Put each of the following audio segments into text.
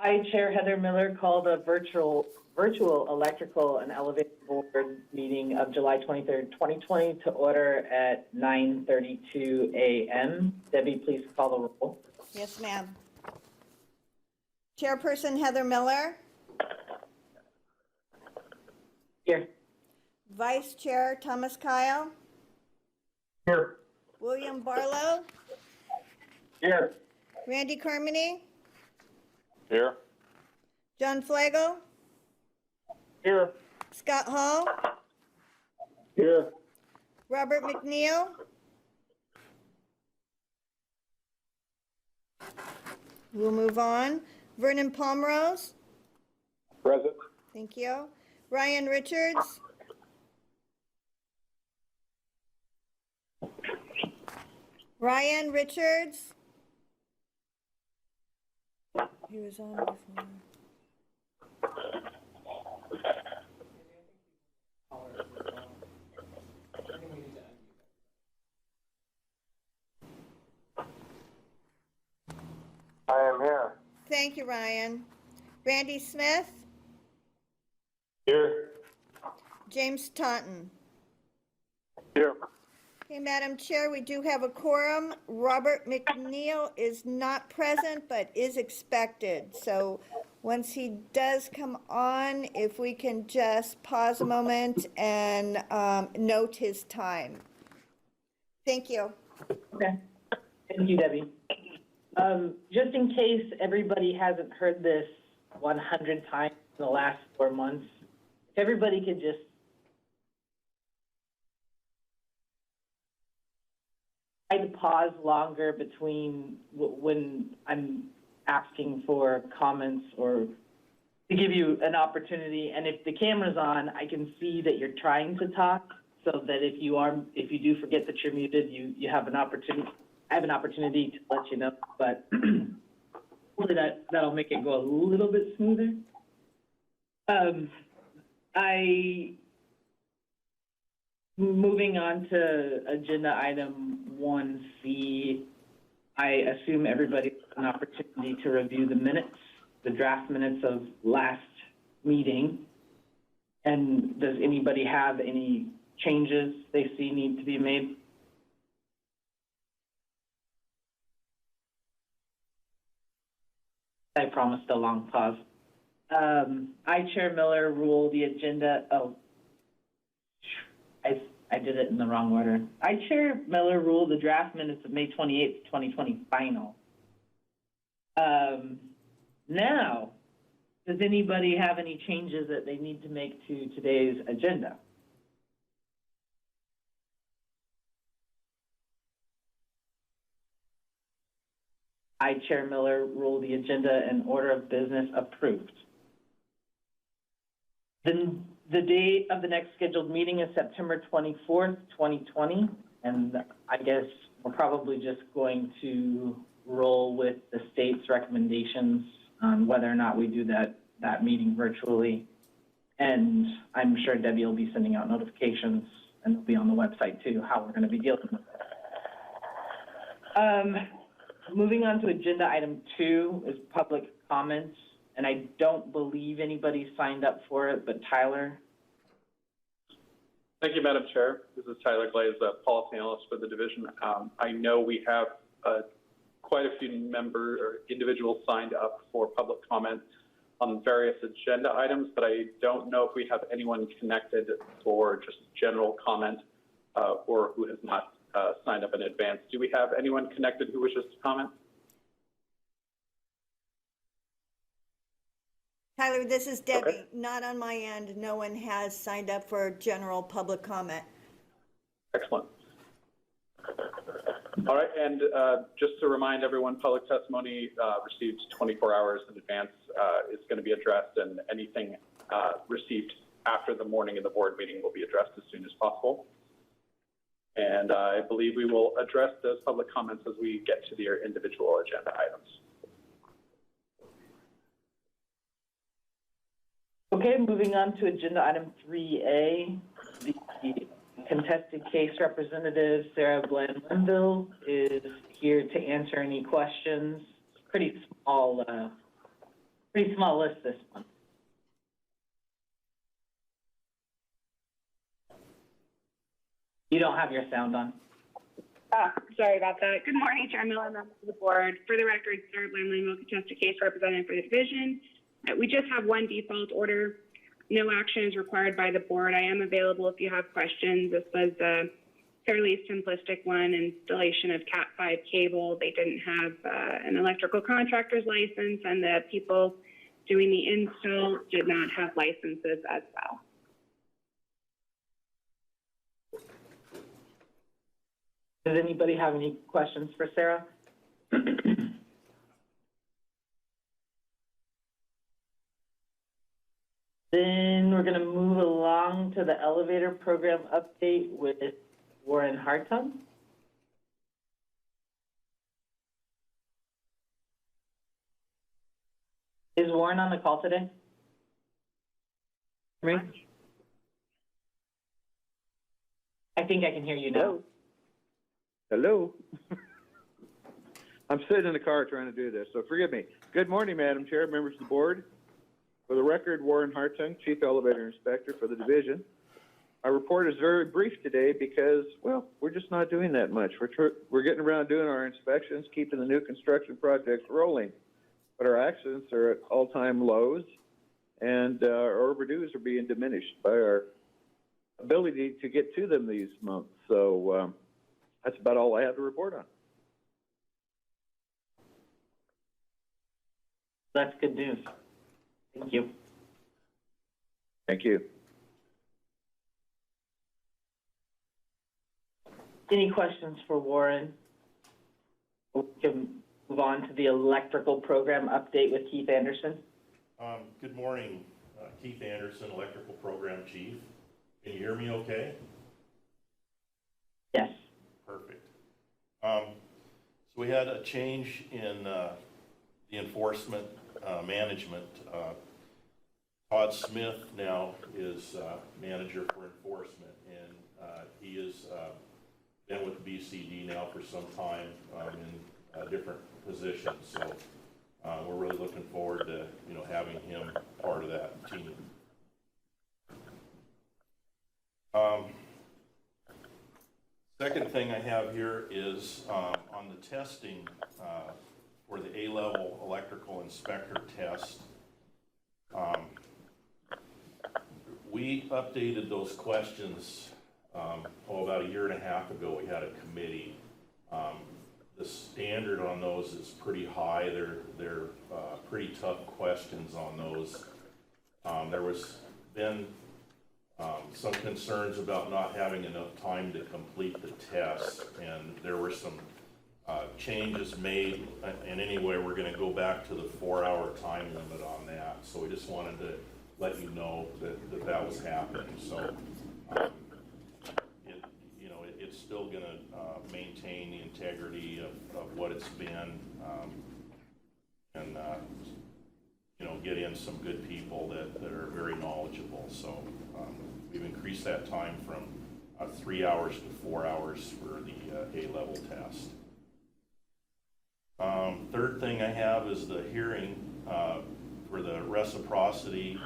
I, Chair Heather Miller, called a virtual electrical and elevator board meeting of July 23rd, 2020 to order at 9:32 a.m. Debbie, please call the roll. Yes, ma'am. Chairperson Heather Miller. Here. Vice Chair Thomas Kyle. Here. William Barlow. Here. Randy Carmody. Here. John Flagel. Here. Scott Hall. Here. Robert McNeil. We'll move on. Vernon Palmrose. Present. Thank you. Ryan Richards. Ryan Richards. He was on before. I am here. Thank you, Ryan. Randy Smith. Here. James Taunton. Here. Okay, Madam Chair, we do have a quorum. Robert McNeil is not present, but is expected. So once he does come on, if we can just pause a moment and note his time. Thank you. Okay. Thank you, Debbie. Just in case everybody hasn't heard this 100 times in the last 4 months, if everybody could just try to pause longer between when I'm asking for comments or to give you an opportunity. And if the camera's on, I can see that you're trying to talk, so that if you do forget that you're muted, you have an opportunity. I have an opportunity to let you know, but hopefully that'll make it go a little bit smoother. Moving on to agenda item 1C, I assume everybody has an opportunity to review the minutes, the draft minutes of last meeting. And does anybody have any changes they see need to be made? I promised a long pause. I, Chair Miller, rule the agenda. Oh, I did it in the wrong order. I, Chair Miller, rule the draft minutes of May 28th, 2020 final. Now, does anybody have any changes that they need to make to today's agenda? I, Chair Miller, rule the agenda and order of business approved. Then the date of the next scheduled meeting is September 24th, 2020, and I guess we're probably just going to roll with the state's recommendations on whether or not we do that meeting virtually. And I'm sure Debbie will be sending out notifications, and it'll be on the website too, how we're going to be dealing with it. Moving on to agenda item 2 is public comments, and I don't believe anybody signed up for it, but Tyler. Thank you, Madam Chair. This is Tyler Glaze, a policy analyst for the division. I know we have quite a few members or individuals signed up for public comment on various agenda items, but I don't know if we have anyone connected for just general comment or who has not signed up in advance. Do we have anyone connected who wishes to comment? Tyler, this is Debbie. Okay. Not on my end. No one has signed up for general public comment. Excellent. All right, and just to remind everyone, public testimony received 24 hours in advance is going to be addressed, and anything received after the morning of the board meeting will be addressed as soon as possible. And I believe we will address those public comments as we get to their individual agenda items. Okay, moving on to agenda item 3A, the contested case representative, Sarah Glenn Linville, is here to answer any questions. Pretty small Pretty small list this month. You don't have your sound on. Sorry about that. Good morning, Chair Miller, members of the board. For the record, Sarah Blamley will contest a case represented for the division. We just have one default order. No action is required by the board. I am available if you have questions. This was a fairly simplistic one, installation of Cat 5 cable. They didn't have an electrical contractor's license, and the people doing the install did not have licenses as well. Does anybody have any questions for Sarah? Then we're going to move along to the elevator program update with Warren Hartung. Is Warren on the call today? Me? I think I can hear you now. Hello. I'm sitting in the car trying to do this, so forgive me. Good morning, Madam Chair, members of the board. For the record, Warren Hartung, Chief Elevator Inspector for the division. Our report is very brief today because, well, we're just not doing that much. We're getting around doing our inspections, keeping the new construction projects rolling, but our accidents are at all-time lows, and our overdues are being diminished by our ability to get to them these months. So that's about all I have to report on. That's good news. Thank you. Thank you. Any questions for Warren? We can move on to the electrical program update with Keith Anderson. Good morning, Keith Anderson, Electrical Program Chief. Can you hear me okay? Yes. Perfect. So we had a change in the enforcement management. Todd Smith now is manager for enforcement, and he has been with BCD now for some time in different positions. So we're really looking forward to having him part of that team. Second thing I have here is on the testing for the A-level electrical inspector test. We updated those questions about a year and a half ago. We had a committee. The standard on those is pretty high. They're pretty tough questions on those. There was then some concerns about not having enough time to complete the test, and there were some changes made, and anyway, we're going to go back to the 4-hour time limit on that. So we just wanted to let you know that was happening. So it's still going to maintain the integrity of what it's been, and get in some good people that are very knowledgeable. So we've increased that time from 3 hours to 4 hours for the A-level test. Third thing I have is the hearing for the reciprocity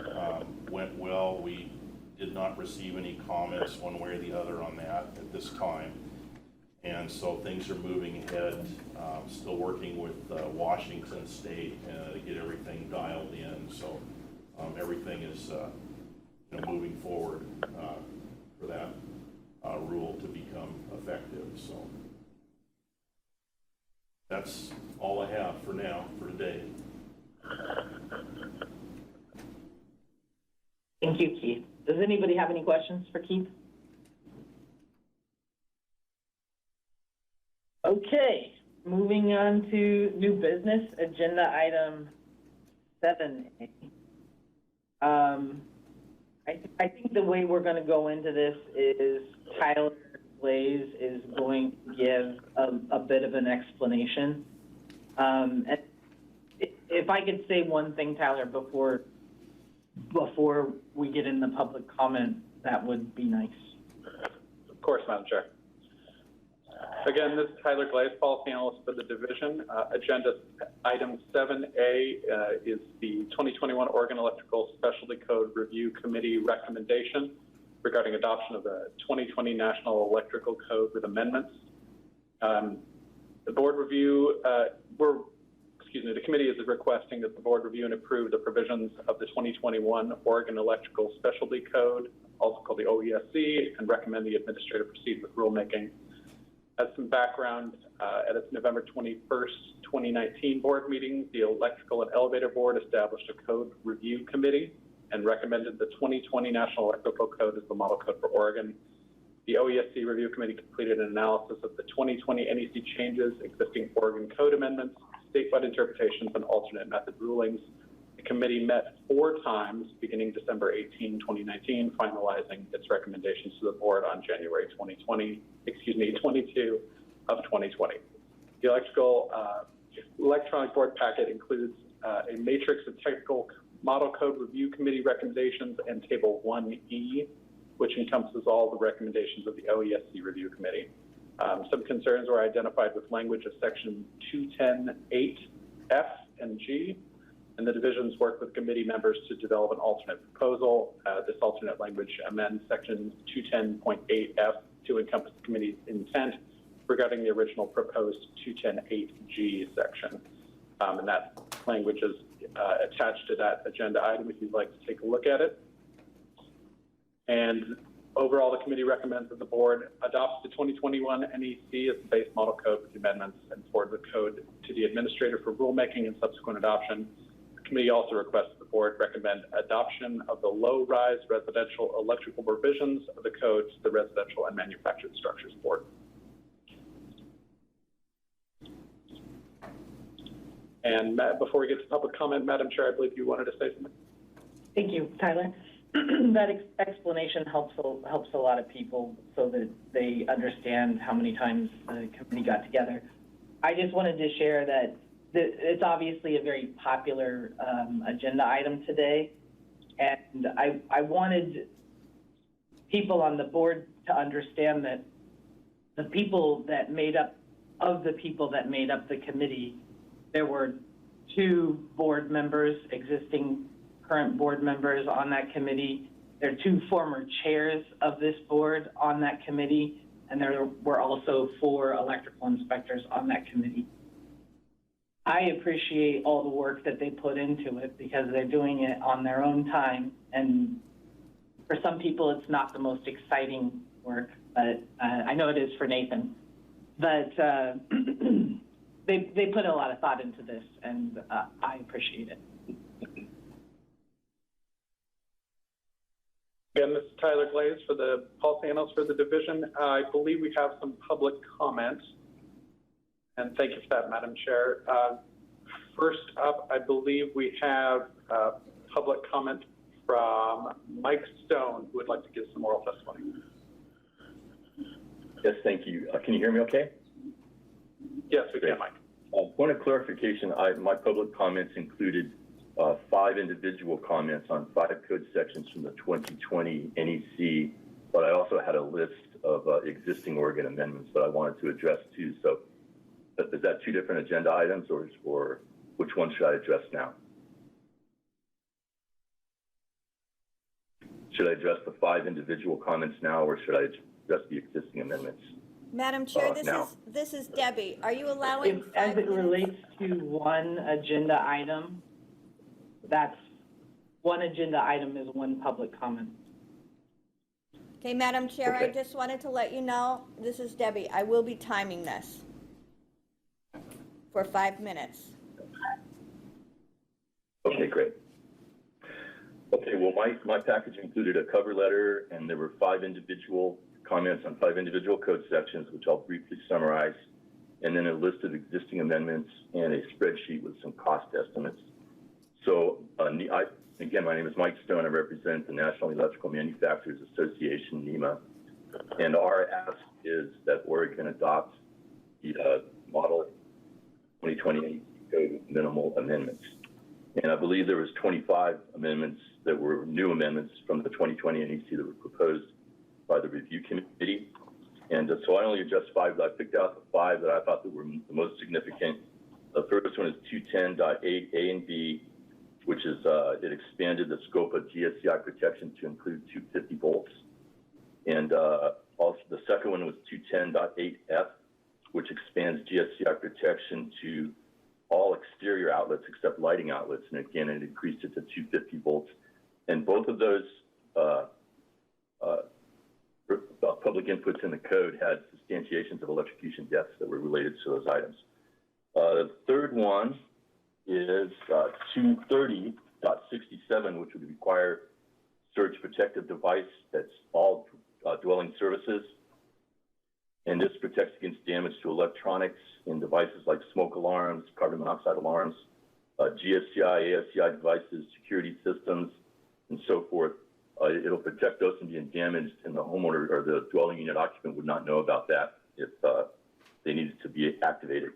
went well. We did not receive any comments one way or the other on that at this time. And so things are moving ahead, still working with Washington State to get everything dialed in. So everything is moving forward for that rule to become effective. So that's all I have for now, for today. Thank you, Keith. Does anybody have any questions for Keith? Okay, moving on to new business, agenda item 7A. I think the way we're going to go into this is Tyler Glaze is going to give a bit of an explanation. And if I could say one thing, Tyler, before we get in the public comment, that would be nice. Of course, Madam Chair. Again, this is Tyler Glaze, policy analyst for the division. Agenda item 7A is the 2021 Oregon Electrical Specialty Code Review Committee recommendation regarding adoption of the 2020 National Electrical Code with amendments. The board review, the committee is requesting that the board review and approve the provisions of the 2021 Oregon Electrical Specialty Code, also called the OESC, and recommend the administrator proceed with rulemaking. As some background, at its November 21st, 2019 board meeting, the Electrical and Elevator Board established a code review committee and recommended the 2020 National Electrical Code as the model code for Oregon. The OESC Review Committee completed an analysis of the 2020 NEC changes, existing Oregon code amendments, statewide interpretations, and alternate method rulings. The committee met 4 times beginning December 18, 2019, finalizing its recommendations to the board on January 22 of 2020. The electronic board packet includes a matrix of technical model code review committee recommendations and table 1E, which encompasses all the recommendations of the OESC review committee. Some concerns were identified with language of section 210.8F and G, and the divisions worked with committee members to develop an alternate proposal. This alternate language amends section 210.8F to encompass the committee's intent regarding the original proposed 210.8G section. And that language is attached to that agenda item if you'd like to take a look at it. And overall, the committee recommends that the board adopts the 2021 NEC as the base model code with amendments and forward the code to the administrator for rulemaking and subsequent adoption. The committee also requests the board recommend adoption of the low-rise residential electrical provisions of the code to the Residential and Manufactured Structures Board. And before we get to public comment, Madam Chair, I believe you wanted to say something. Thank you, Tyler. That explanation helps a lot of people so that they understand how many times the committee got together. I just wanted to share that it's obviously a very popular agenda item today, and I wanted people on the board to understand that the people that made up the committee, there were 2 board members, existing current board members on that committee. There are 2 former chairs of this board on that committee, and there were also 4 electrical inspectors on that committee. I appreciate all the work that they put into it because they're doing it on their own time, and for some people it's not the most exciting work, but I know it is for Nathan. But they put a lot of thought into this, and I appreciate it. Again, this is Tyler Glaze for the policy analyst for the division. I believe we have some public comments, and thank you for that, Madam Chair. First up, I believe we have public comment from Mike Stone, who would like to give some oral testimony. Yes, thank you. Can you hear me okay? Yes, we can, Mike. Point of clarification, my public comments included 5 individual comments on 5 code sections from the 2020 NEC, but I also had a list of existing Oregon amendments that I wanted to address too. So is that 2 different agenda items, or which one should I address now? Should I address the 5 individual comments now, or should I address the existing amendments? Madam Chair, this is Debbie. Are you allowing 5 as it minutes? relates to one agenda item, that's one agenda item is 1 public comment. Okay, Madam Chair, I Okay. just wanted to let you know, this is Debbie. I will be timing this for 5 minutes. Okay, great. Okay, well, my package included a cover letter, and there were 5 individual comments on 5 individual code sections, which I'll briefly summarize, and then a list of existing amendments and a spreadsheet with some cost estimates. So again, my name is Mike Stone. I represent the National Electrical Manufacturers Association, NEMA, and our ask is that Oregon adopt the model 2020 code minimal amendments. And I believe there was 25 amendments that were new amendments from the 2020 NEC that were proposed by the review committee. And so I only addressed 5, but I picked out the 5 that I thought that were the most significant. The first one is 210.8 A and B, which is, it expanded the scope of GSCI protection to include 250 volts. And also the second one was 210.8 F, which expands GSCI protection to all exterior outlets except lighting outlets. And again, it increased it to 250 volts. And both of those public inputs in the code had substantiations of electrocution deaths that were related to those items. The third one is 230.67, which would require surge protective device that's all dwelling services. And this protects against damage to electronics in devices like smoke alarms, carbon monoxide alarms, GSCI, ASCI devices, security systems, and so forth. It'll protect those from being damaged, and the homeowner or the dwelling unit occupant would not know about that if they needed to be activated.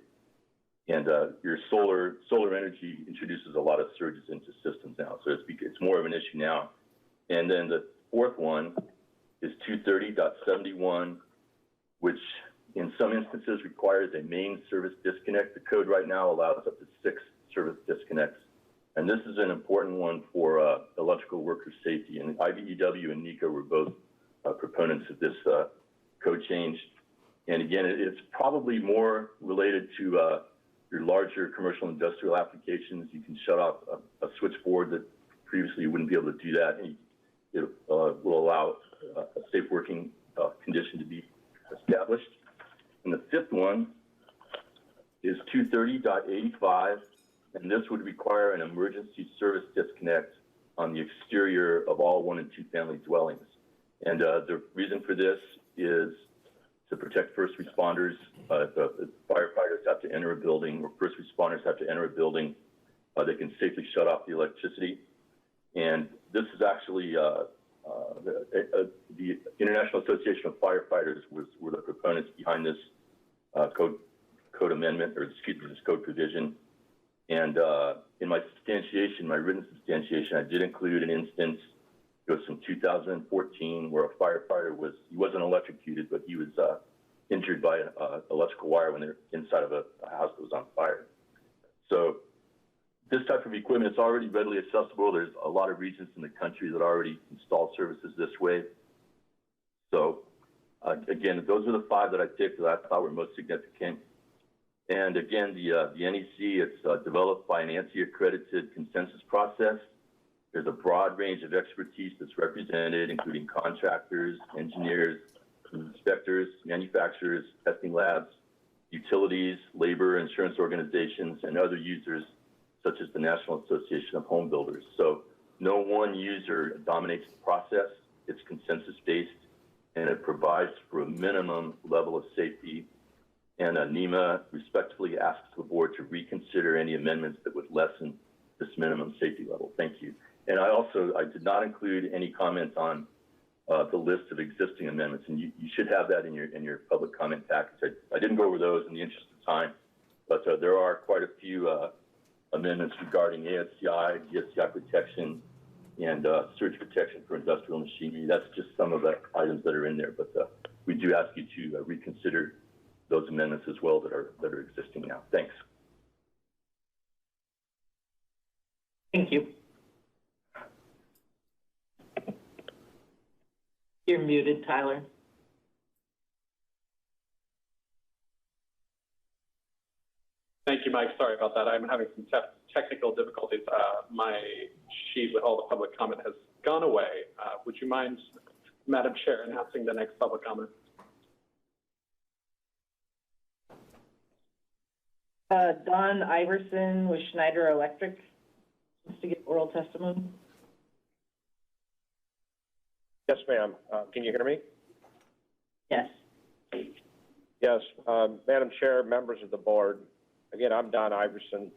And your solar energy introduces a lot of surges into systems now, so it's more of an issue now. And then the fourth one is 230.71, which in some instances requires a main service disconnect. The code right now allows up to 6 service disconnects. And this is an important one for electrical worker safety. And IBEW and NECA were both proponents of this code change. And again, it's probably more related to your larger commercial industrial applications. You can shut off a switchboard that previously you wouldn't be able to do that. And it will allow a safe working condition to be established. And the fifth one is 230.85, and this would require an emergency service disconnect on the exterior of all 1- and 2-family dwellings. And the reason for this is to protect first responders. The firefighters have to enter a building, or first responders have to enter a building. They can safely shut off the electricity. And this is actually the International Association of Firefighters were the proponents behind this code amendment, or excuse me, this code provision. And in my substantiation, my written substantiation, I did include an instance. It was from 2014 where a firefighter he wasn't electrocuted, but he was injured by an electrical wire when they're inside of a house that was on fire. So this type of equipment is already readily accessible. There's a lot of regions in the country that already install services this way. So again, those are the 5 that I picked that I thought were most significant. And again, the NEC, it's developed by an ANSI accredited consensus process. There's a broad range of expertise that's represented, including contractors, engineers, inspectors, manufacturers, testing labs, utilities, labor, insurance organizations, and other users, such as the National Association of Home Builders. So no one user dominates the process. It's consensus-based, and it provides for a minimum level of safety. And NEMA respectfully asks the board to reconsider any amendments that would lessen this minimum safety level. Thank you. And I did not include any comments on the list of existing amendments, and you should have that in your public comment package. I didn't go over those in the interest of time, but there are quite a few amendments regarding ASCI, GSCI protection, and surge protection for industrial machinery. That's just some of the items that are in there, but we do ask you to reconsider those amendments as well that are existing now. Thanks. Thank you. You're muted, Tyler. Thank you, Mike. Sorry about that. I'm having some technical difficulties. My sheet with all the public comment has gone away. Would you mind, Madam Chair, announcing the next public comment? Don Iverson with Schneider Electric wants to give oral testimony. Yes, ma'am. Can you hear me? Yes. Yes. Madam Chair, members of the board, again, I'm Don Iverson.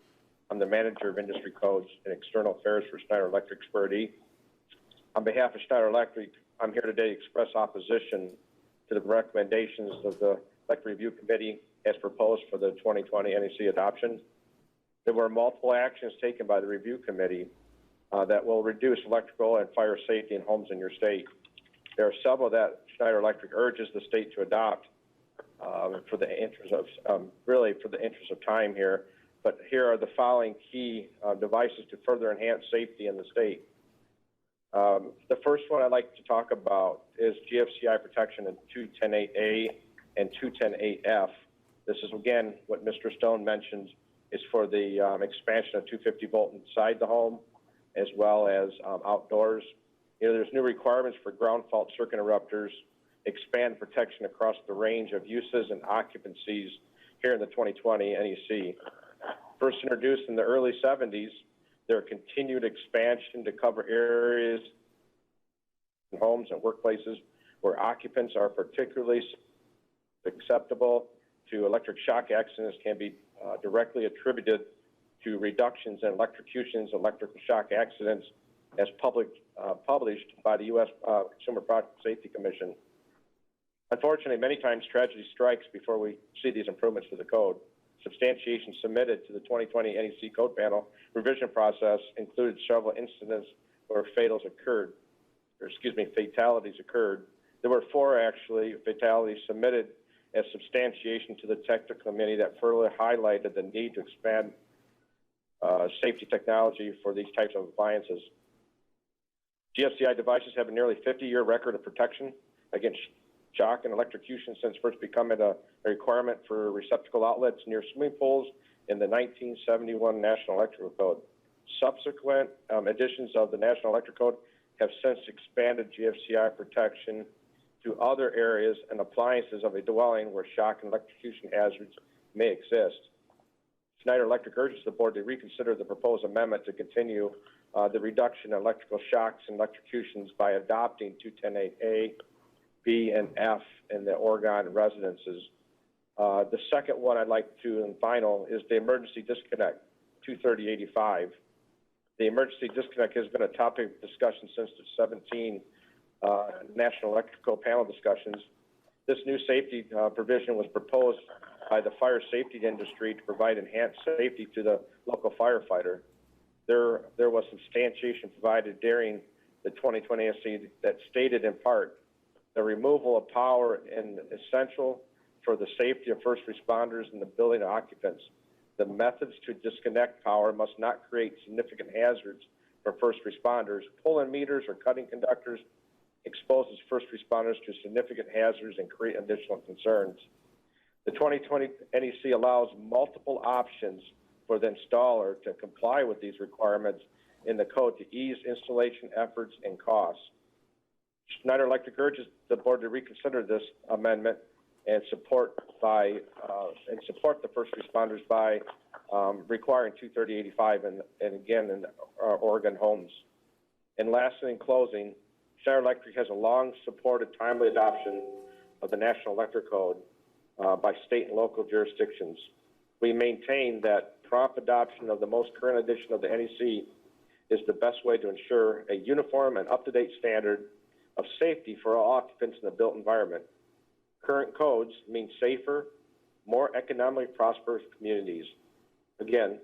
I'm the Manager of Industry Codes and External Affairs for Schneider Electric Square D. On behalf of Schneider Electric, I'm here today to express opposition to the recommendations of the Electric Review Committee as proposed for the 2020 NEC adoption. There were multiple actions taken by the Review Committee that will reduce electrical and fire safety in homes in your state. There are several that Schneider Electric urges the state to adopt, for the interest of time here. But here are the following key devices to further enhance safety in the state. The first one I'd like to talk about is GFCI protection in 210.8A and 210.8F. This is, again, what Mr. Stone mentioned, is for the expansion of 250 volt inside the home, as well as outdoors. You know, there's new requirements for ground fault circuit interrupters, expand protection across the range of uses and occupancies here in the 2020 NEC. First introduced in the early 70s, there are continued expansion to cover areas in homes and workplaces where occupants are particularly acceptable to electric shock accidents can be directly attributed to reductions in electrocutions, electrical shock accidents, as published by the U.S. Consumer Product Safety Commission. Unfortunately, many times tragedy strikes before we see these improvements to the code. Substantiation submitted to the 2020 NEC code panel revision process included several incidents where fatalities occurred. There were 4 actually fatalities submitted as substantiation to the technical committee that further highlighted the need to expand safety technology for these types of appliances. GFCI devices have a nearly 50-year record of protection against shock and electrocution since first becoming a requirement for receptacle outlets near swimming pools in the 1971 National Electrical Code. Subsequent editions of the National Electrical Code have since expanded GFCI protection to other areas and appliances of a dwelling where shock and electrocution hazards may exist. Schneider Electric urges the board to reconsider the proposed amendment to continue the reduction in electrical shocks and electrocutions by adopting 210.8A, B, and F in the Oregon residences. The second one I'd like to, and final, is the emergency disconnect, 230.85. The emergency disconnect has been a topic of discussion since the 17 National Electrical Panel discussions. This new safety provision was proposed by the fire safety industry to provide enhanced safety to the local firefighter. There was substantiation provided during the 2020 NEC that stated in part, the removal of power is essential for the safety of first responders and the building occupants. The methods to disconnect power must not create significant hazards for first responders. Pulling meters or cutting conductors exposes first responders to significant hazards and create additional concerns. The 2020 NEC allows multiple options for the installer to comply with these requirements in the code to ease installation efforts and costs. Schneider Electric urges the board to reconsider this amendment and support the first responders by requiring 230.85 and again in Oregon homes. And lastly, in closing, Schneider Electric has a long supported timely adoption of the National Electric Code by state and local jurisdictions. We maintain that prompt adoption of the most current edition of the NEC is the best way to ensure a uniform and up-to-date standard of safety for all occupants in the built environment. Current codes mean safer, more economically prosperous communities. Again,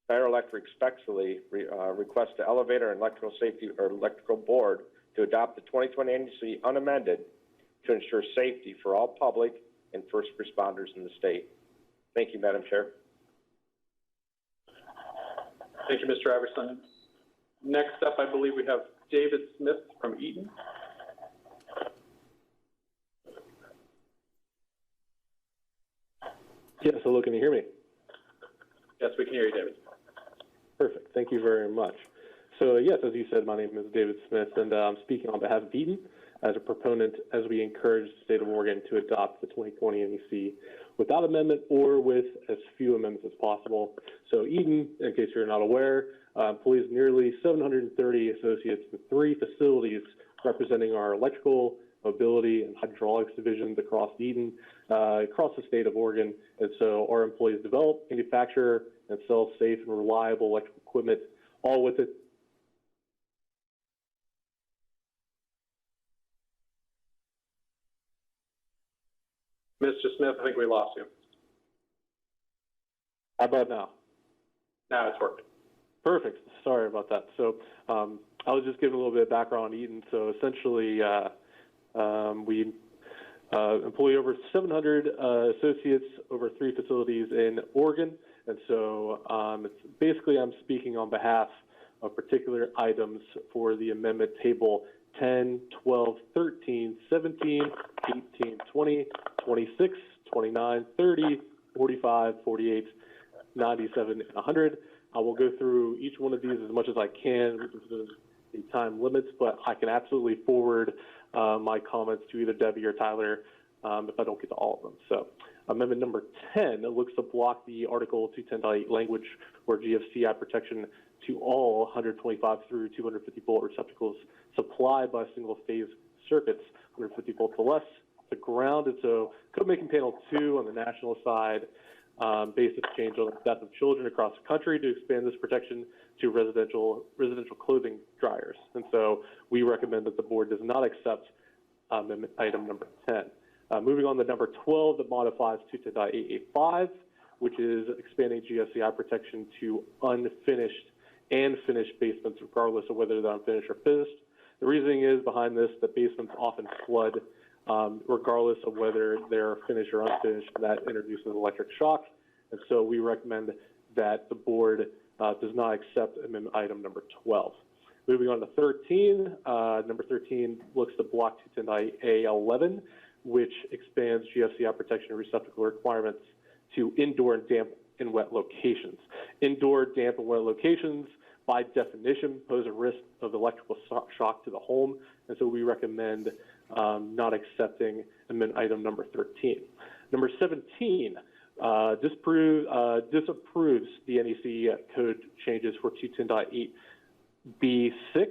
Schneider Electric respectfully requests the Elevator and Electrical Safety or Electrical Board to adopt the 2020 NEC unamended to ensure safety for all public and first responders in the state. Thank you, Madam Chair. Thank you, Mr. Iverson. Next up, I believe we have David Smith from Eaton. Yes, hello, can you hear me? Yes, we can hear you, David. Perfect, thank you very much. So yes, as you said, my name is David Smith, and I'm speaking on behalf of Eaton as a proponent as we encourage the state of Oregon to adopt the 2020 NEC without amendment or with as few amendments as possible. So Eaton, in case you're not aware, employs nearly 730 associates in 3 facilities representing our electrical, mobility, and hydraulics divisions across Eaton, across the state of Oregon. And so our employees develop, manufacture, and sell safe and reliable electrical equipment, all with it. Mr. Smith, I think we lost you. How about now? Now it's working. Perfect. Sorry about that. So I was just giving a little bit of background on Eaton. So essentially, we employ over 700 associates over 3 facilities in Oregon. And so it's basically I'm speaking on behalf of particular items for the amendment table 10, 12, 13, 17, 18, 20, 26, 29, 30, 45, 48, 97, and 100. I will go through each one of these as much as I can within the time limits, but I can absolutely forward my comments to either Debbie or Tyler if I don't get to all of them. So amendment number 10 looks to block the Article 210.8 language or GFCI protection to all 125 through 250 volt receptacles supplied by single phase circuits, 150 volts or less, to ground. And so code making panel 2 on the national side based change on the death of children across the country to expand this protection to residential clothing dryers. And so we recommend that the board does not accept amendment item number 10. Moving on to number 12 that modifies 210.885, which is expanding GFCI protection to unfinished and finished basements, regardless of whether they're unfinished or finished. The reasoning is behind this that basements often flood, regardless of whether they're finished or unfinished, and that introduces electric shock. And so we recommend that the board does not accept amendment item number 12. Moving on to 13, number 13 looks to block 210.8A11, which expands GFCI protection and receptacle requirements to indoor and damp and wet locations. Indoor, damp, and wet locations, by definition, pose a risk of electrical shock to the home, and so we recommend not accepting amendment item number 13. Number 17 disapproves the NEC code changes for 210.8B6,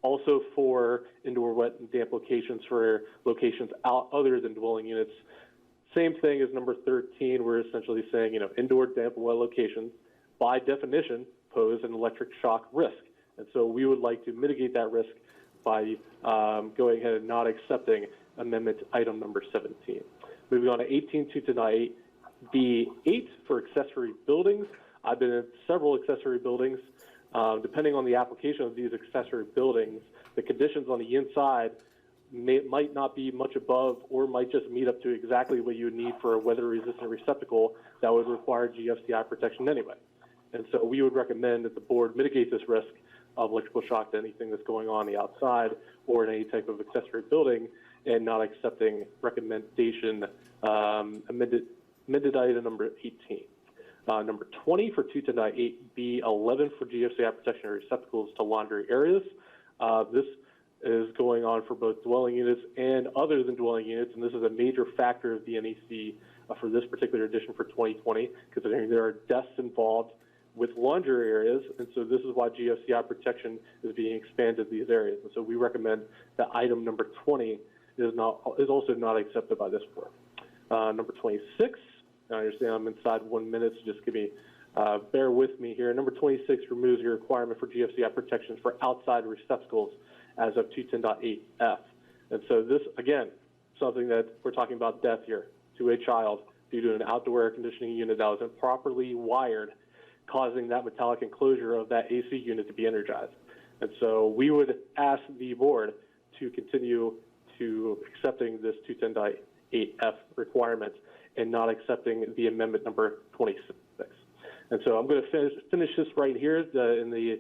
also for indoor wet and damp locations for locations other than dwelling units. Same thing as number 13, we're essentially saying, indoor, damp, and wet locations, by definition, pose an electric shock risk. And so we would like to mitigate that risk by going ahead and not accepting amendment item number 17. Moving on to 18, 210.8B8 for accessory buildings. I've been in several accessory buildings. Depending on the application of these accessory buildings, the conditions on the inside might not be much above or might just meet up to exactly what you would need for a weather-resistant receptacle that would require GFCI protection anyway. And so we would recommend that the board mitigate this risk of electrical shock to anything that's going on the outside or in any type of accessory building and not accepting recommendation amended item number 18. Number 20 for 210.8B11 for GFCI protection of receptacles to laundry areas. This is going on for both dwelling units and other than dwelling units, and this is a major factor of the NEC for this particular edition for 2020, considering there are deaths involved with laundry areas, and so this is why GFCI protection is being expanded to these areas. And so we recommend that item number 20 is also not accepted by this board. Number 26, I understand I'm inside 1 minute, so just bear with me here. Number 26 removes the requirement for GFCI protections for outside receptacles as of 210.8F. And so this, again, something that we're talking about death here to a child due to an outdoor air conditioning unit that was improperly wired, causing that metallic enclosure of that AC unit to be energized. And so we would ask the board to continue to accepting this 210.8F requirement and not accepting the amendment number 26. And so I'm going to finish this right here in the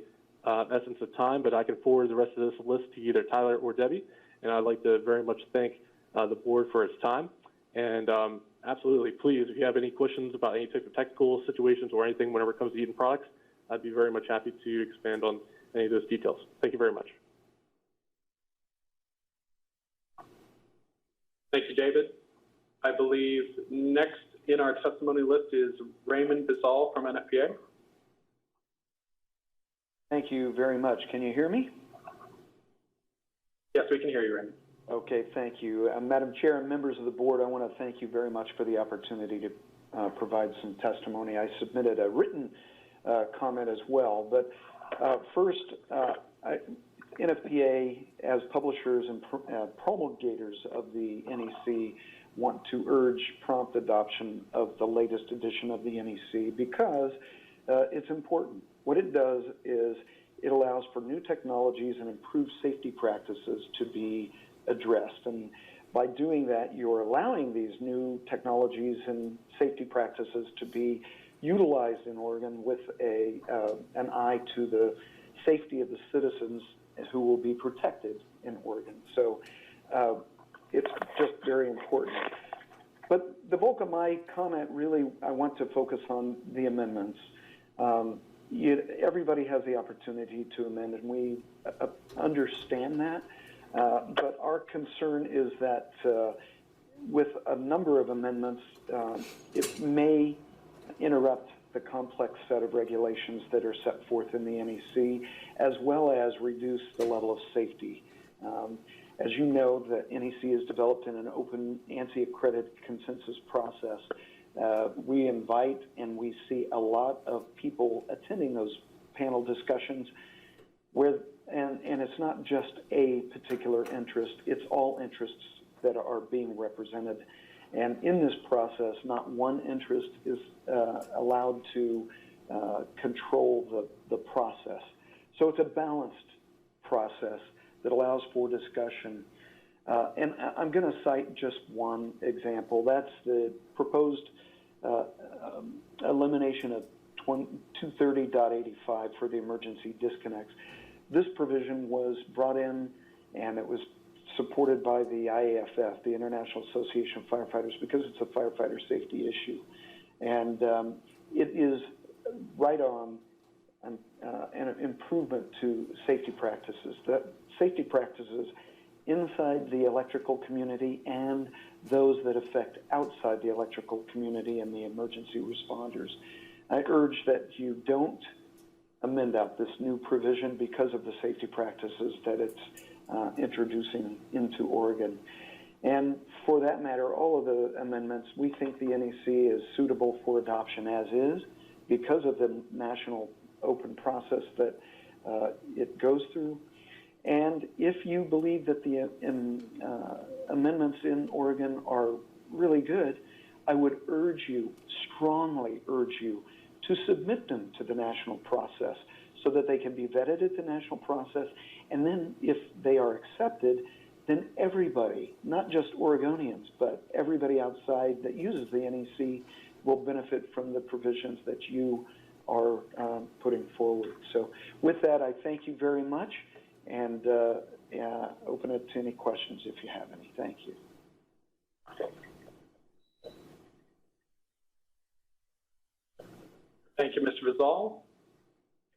essence of time, but I can forward the rest of this list to either Tyler or Debbie. And I'd like to very much thank the board for its time. And absolutely, please, if you have any questions about any type of technical situations or anything whenever it comes to Eaton products, I'd be very much happy to expand on any of those details. Thank you very much. Thank you, David. I believe next in our testimony list is Raymond Bizal from NFPA. Thank you very much. Can you hear me? Yes, we can hear you, Raymond. Okay, thank you. Madam Chair and members of the board, I want to thank you very much for the opportunity to provide some testimony. I submitted a written comment as well, but first, NFPA, as publishers and promulgators of the NEC, want to urge prompt adoption of the latest edition of the NEC because it's important. What it does is it allows for new technologies and improved safety practices to be addressed. And by doing that, you're allowing these new technologies and safety practices to be utilized in Oregon with an eye to the safety of the citizens who will be protected in Oregon. So it's just very important. But the bulk of my comment, really, I want to focus on the amendments. Everybody has the opportunity to amend, and we understand that. But our concern is that with a number of amendments, it may interrupt the complex set of regulations that are set forth in the NEC, as well as reduce the level of safety. As you know, the NEC is developed in an open, ANSI-accredited consensus process. We invite and we see a lot of people attending those panel discussions and it's not just a particular interest, it's all interests that are being represented. And in this process, not one interest is allowed to control the process. So it's a balanced process that allows for discussion. And I'm going to cite just one example. That's the proposed elimination of 230.85 for the emergency disconnects. This provision was brought in and it was supported by the IAFF, the International Association of Firefighters, because it's a firefighter safety issue. And it is right on an improvement to safety practices. That safety practices inside the electrical community and those that affect outside the electrical community and the emergency responders. I urge that you don't amend out this new provision because of the safety practices that it's introducing into Oregon. And for that matter, all of the amendments, we think the NEC is suitable for adoption as is because of the national open process that it goes through. And if you believe that the amendments in Oregon are really good, I would urge you, strongly urge you, to submit them to the national process so that they can be vetted at the national process. And then if they are accepted, then everybody, not just Oregonians, but everybody outside that uses the NEC will benefit from the provisions that you are putting forward. So with that, I thank you very much and open it to any questions if you have any. Thank you. Thank you, Mr. Bizal.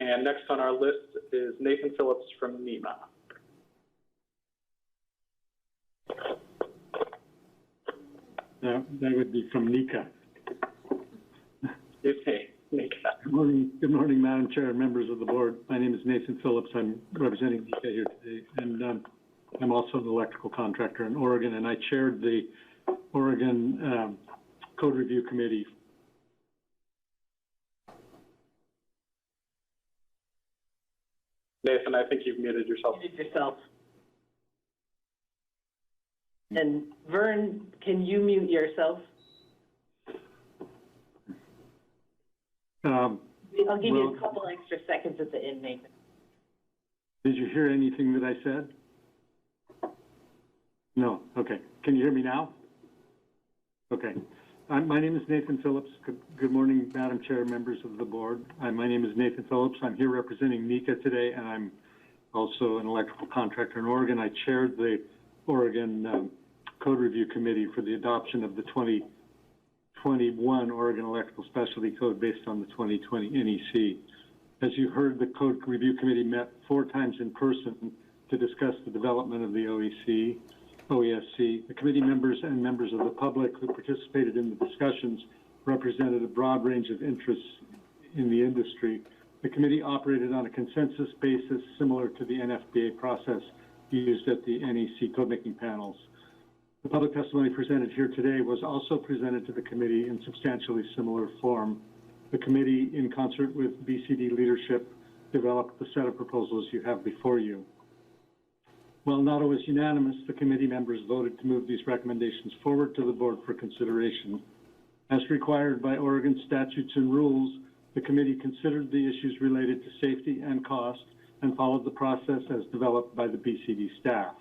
And next on our list is Nathan Phillips from NEMA. That would be from NECA. Okay, NECA. Good morning, Madam Chair and members of the board. My name is Nathan Phillips. I'm representing NECA here today, and I'm also an electrical contractor in Oregon, and I chaired the Oregon Code Review Committee. Nathan, I think you've muted yourself. Mute yourself. And Vern, can you mute yourself? I'll give you a couple extra seconds at the end, Nathan. Did you hear anything that I said? No. Okay. Can you hear me now? Okay. My name is Nathan Phillips. Good morning, Madam Chair, members of the board. My name is Nathan Phillips. I'm here representing NECA today, and I'm also an electrical contractor in Oregon. I chaired the Oregon Code Review Committee for the adoption of the 2021 Oregon Electrical Specialty Code based on the 2020 NEC. As you heard, the Code Review Committee met 4 times in person to discuss the development of the OESC. The committee members and members of the public who participated in the discussions represented a broad range of interests in the industry. The committee operated on a consensus basis similar to the NFPA process used at the NEC code-making panels. The public testimony presented here today was also presented to the committee in substantially similar form. The committee, in concert with BCD leadership, developed the set of proposals you have before you. While not always unanimous, the committee members voted to move these recommendations forward to the board for consideration. As required by Oregon statutes and rules, the committee considered the issues related to safety and cost and followed the process as developed by the BCD staff.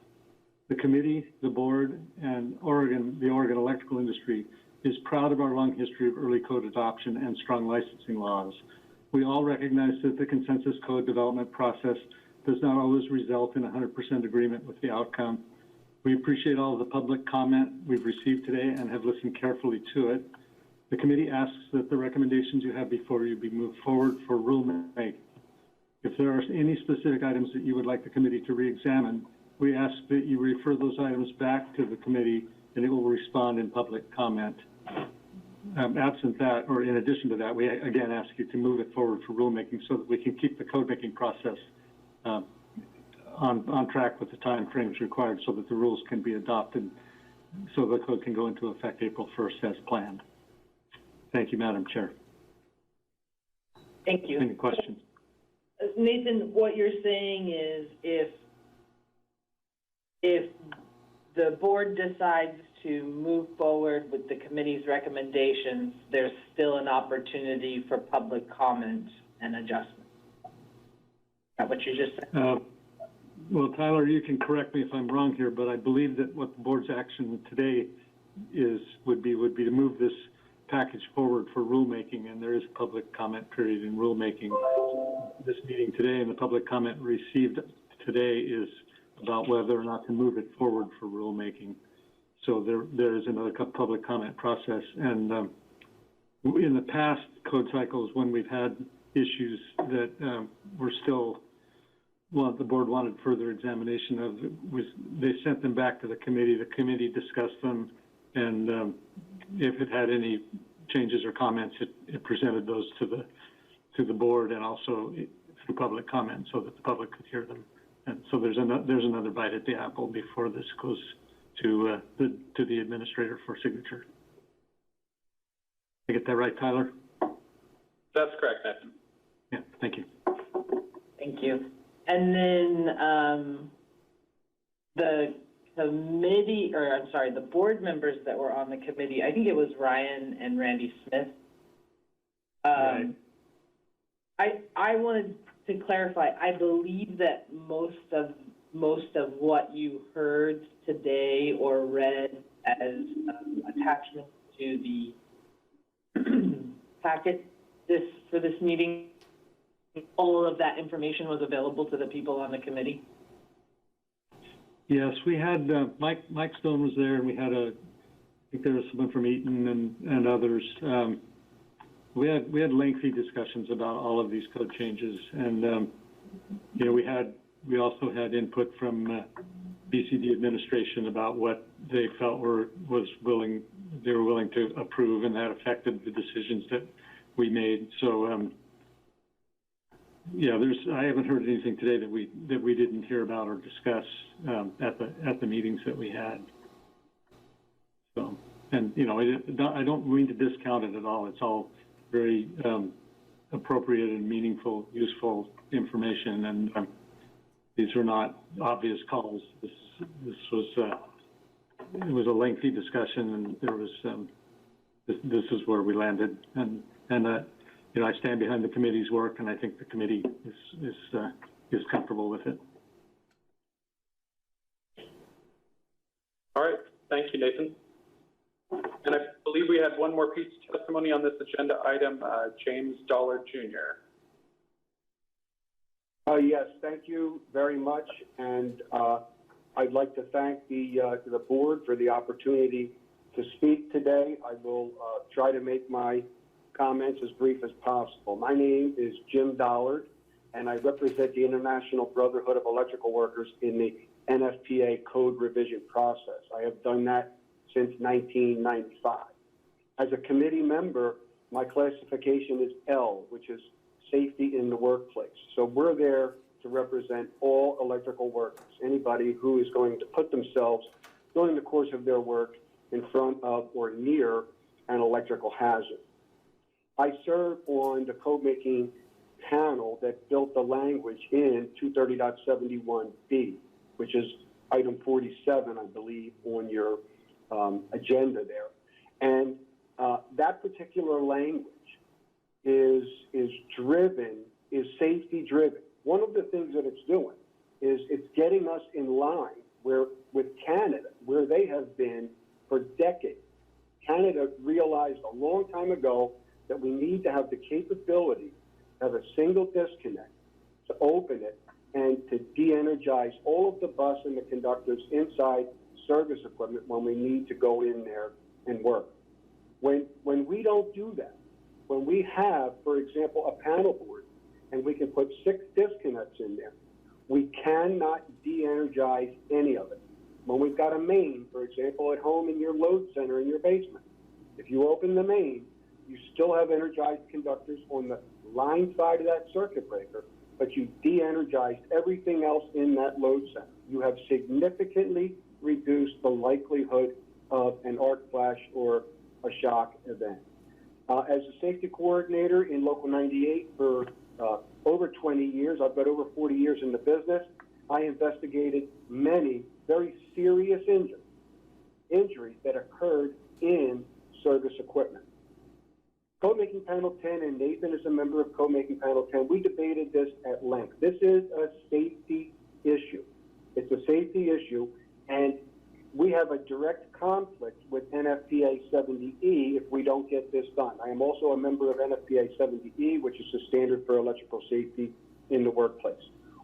The committee, the board, and the Oregon electrical industry is proud of our long history of early code adoption and strong licensing laws. We all recognize that the consensus code development process does not always result in 100% agreement with the outcome. We appreciate all of the public comment we've received today and have listened carefully to it. The committee asks that the recommendations you have before you be moved forward for rulemaking. If there are any specific items that you would like the committee to re-examine, we ask that you refer those items back to the committee and it will respond in public comment. Absent that, or in addition to that, we again ask you to move it forward for rulemaking so that we can keep the code-making process on track with the time frames required so that the rules can be adopted so the code can go into effect April 1st as planned. Thank you, Madam Chair. Thank you. Any questions? Nathan, what you're saying is if the board decides to move forward with the committee's recommendations, there's still an opportunity for public comment and adjustment. Is that what you just said? Well, Tyler, you can correct me if I'm wrong here, but I believe that what the board's action today would be to move this package forward for rulemaking, and there is a public comment period in rulemaking. This meeting today and the public comment received today is about whether or not to move it forward for rulemaking. So there is another public comment process. And in the past code cycles, when we've had issues that were still, the board wanted further examination of, they sent them back to the committee. The committee discussed them, and if it had any changes or comments, it presented those to the board and also through public comment so that the public could hear them. And so there's another bite at the apple before this goes to the administrator for signature. Did I get that right, Tyler? That's correct, Nathan. Yeah, thank you. Thank you. And then the committee, or I'm sorry, the board members that were on the committee, I think it was Ryan and Randy Smith. Right. I wanted to clarify, I believe that most of what you heard today or read as attachment to the packet for this meeting, all of that information was available to the people on the committee? Yes, we had Mike Stone was there, and we had I think there was someone from Eaton and others. We had lengthy discussions about all of these code changes, and you know, we also had input from BCD administration about what they felt they were willing to approve, and that affected the decisions that we made. So yeah, I haven't heard anything today that we didn't hear about or discuss at the meetings that we had. So, and you know, I don't mean to discount it at all. It's all very appropriate and meaningful, useful information, and these are not obvious calls. This was it was a lengthy discussion, and there was this is where we landed, and you know, I stand behind the committee's work, and I think the committee is comfortable with it. All right, thank you, Nathan. And I believe we had one more piece of testimony on this agenda item, James Dollard Jr. Yes, thank you very much, and I'd like to thank the board for the opportunity to speak today. I will try to make my comments as brief as possible. My name is Jim Dollard, and I represent the International Brotherhood of Electrical Workers in the NFPA code revision process. I have done that since 1995. As a committee member, my classification is L, which is safety in the workplace. So we're there to represent all electrical workers, anybody who is going to put themselves during the course of their work in front of or near an electrical hazard. I serve on the code-making panel that built the language in 230.71B, which is item 47, I believe, on your agenda there. And that particular language is safety driven. One of the things that it's doing is it's getting us in line with Canada, where they have been for decades. Canada realized a long time ago that we need to have the capability to have a single disconnect, to open it, and to de-energize all of the bus and the conductors inside service equipment when we need to go in there and work. When we don't do that, when we have, for example, a panel board, and we can put 6 disconnects in there, we cannot de-energize any of it. When we've got a main, for example, at home in your load center in your basement, if you open the main, you still have energized conductors on the line side of that circuit breaker, but you de-energized everything else in that load center. You have significantly reduced the likelihood of an arc flash or a shock event. As a safety coordinator in Local 98 for over 20 years, I've got over 40 years in the business, I investigated many very serious injuries that occurred in service equipment. Code Making Panel 10, and Nathan is a member of Code Making Panel 10, we debated this at length. This is a safety issue. It's a safety issue, and we have a direct conflict with NFPA 70E if we don't get this done. I am also a member of NFPA 70E, which is the standard for electrical safety in the workplace.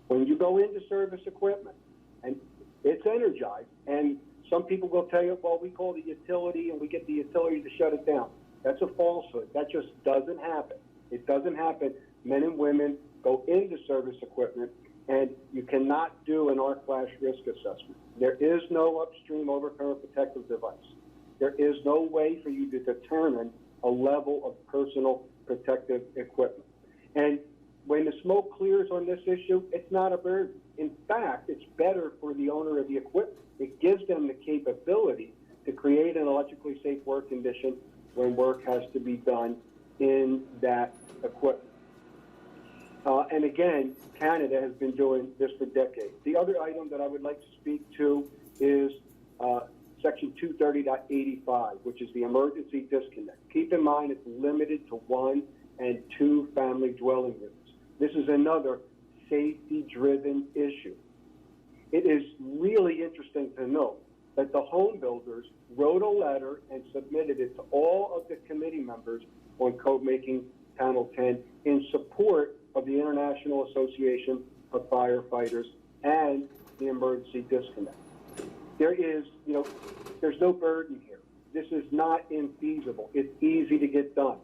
When you go into service equipment and it's energized, and some people will tell you, well, we call the utility and we get the utility to shut it down. That's a falsehood. That just doesn't happen. It doesn't happen. Men and women go into service equipment, and you cannot do an arc flash risk assessment. There is no upstream overcurrent protective device. There is no way for you to determine a level of personal protective equipment. And when the smoke clears on this issue, it's not a burden. In fact, it's better for the owner of the equipment. It gives them the capability to create an electrically safe work condition when work has to be done in that equipment. And again, Canada has been doing this for decades. The other item that I would like to speak to is Section 230.85, which is the emergency disconnect. Keep in mind it's limited to 1 and 2 family dwelling units. This is another safety-driven issue. It is really interesting to note that the home builders wrote a letter and submitted it to all of the committee members on Code Making Panel 10 in support of the International Association of Firefighters and the emergency disconnect. There is, there's no burden here. This is not infeasible. It's easy to get done.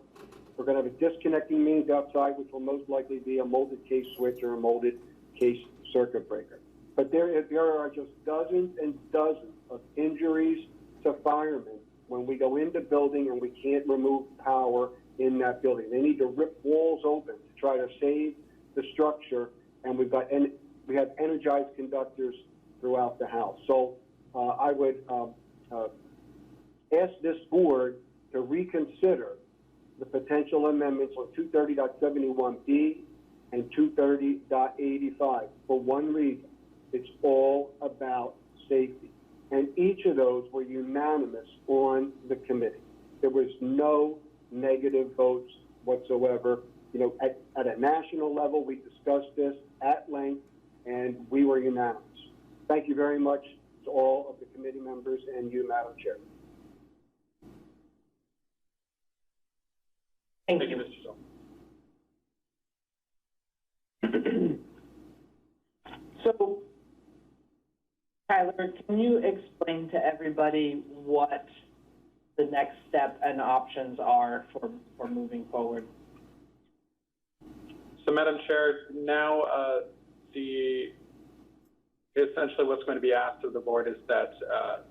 We're going to have a disconnecting means outside, which will most likely be a molded case switch or a molded case circuit breaker. But there are just dozens and dozens of injuries to firemen when we go into building and we can't remove power in that building. They need to rip walls open to try to save the structure, and we have energized conductors throughout the house. So I would ask this board to reconsider the potential amendments on 230.71B and 230.85 for one reason. It's all about safety. And each of those were unanimous on the committee. There was no negative votes whatsoever. At a national level, we discussed this at length, and we were unanimous. Thank you very much to all of the committee members and you, Madam Chair. Thank you, Mr. Zell. So, Tyler, can you explain to everybody what the next step and options are for moving forward? So, Madam Chair, now essentially what's going to be asked of the board is that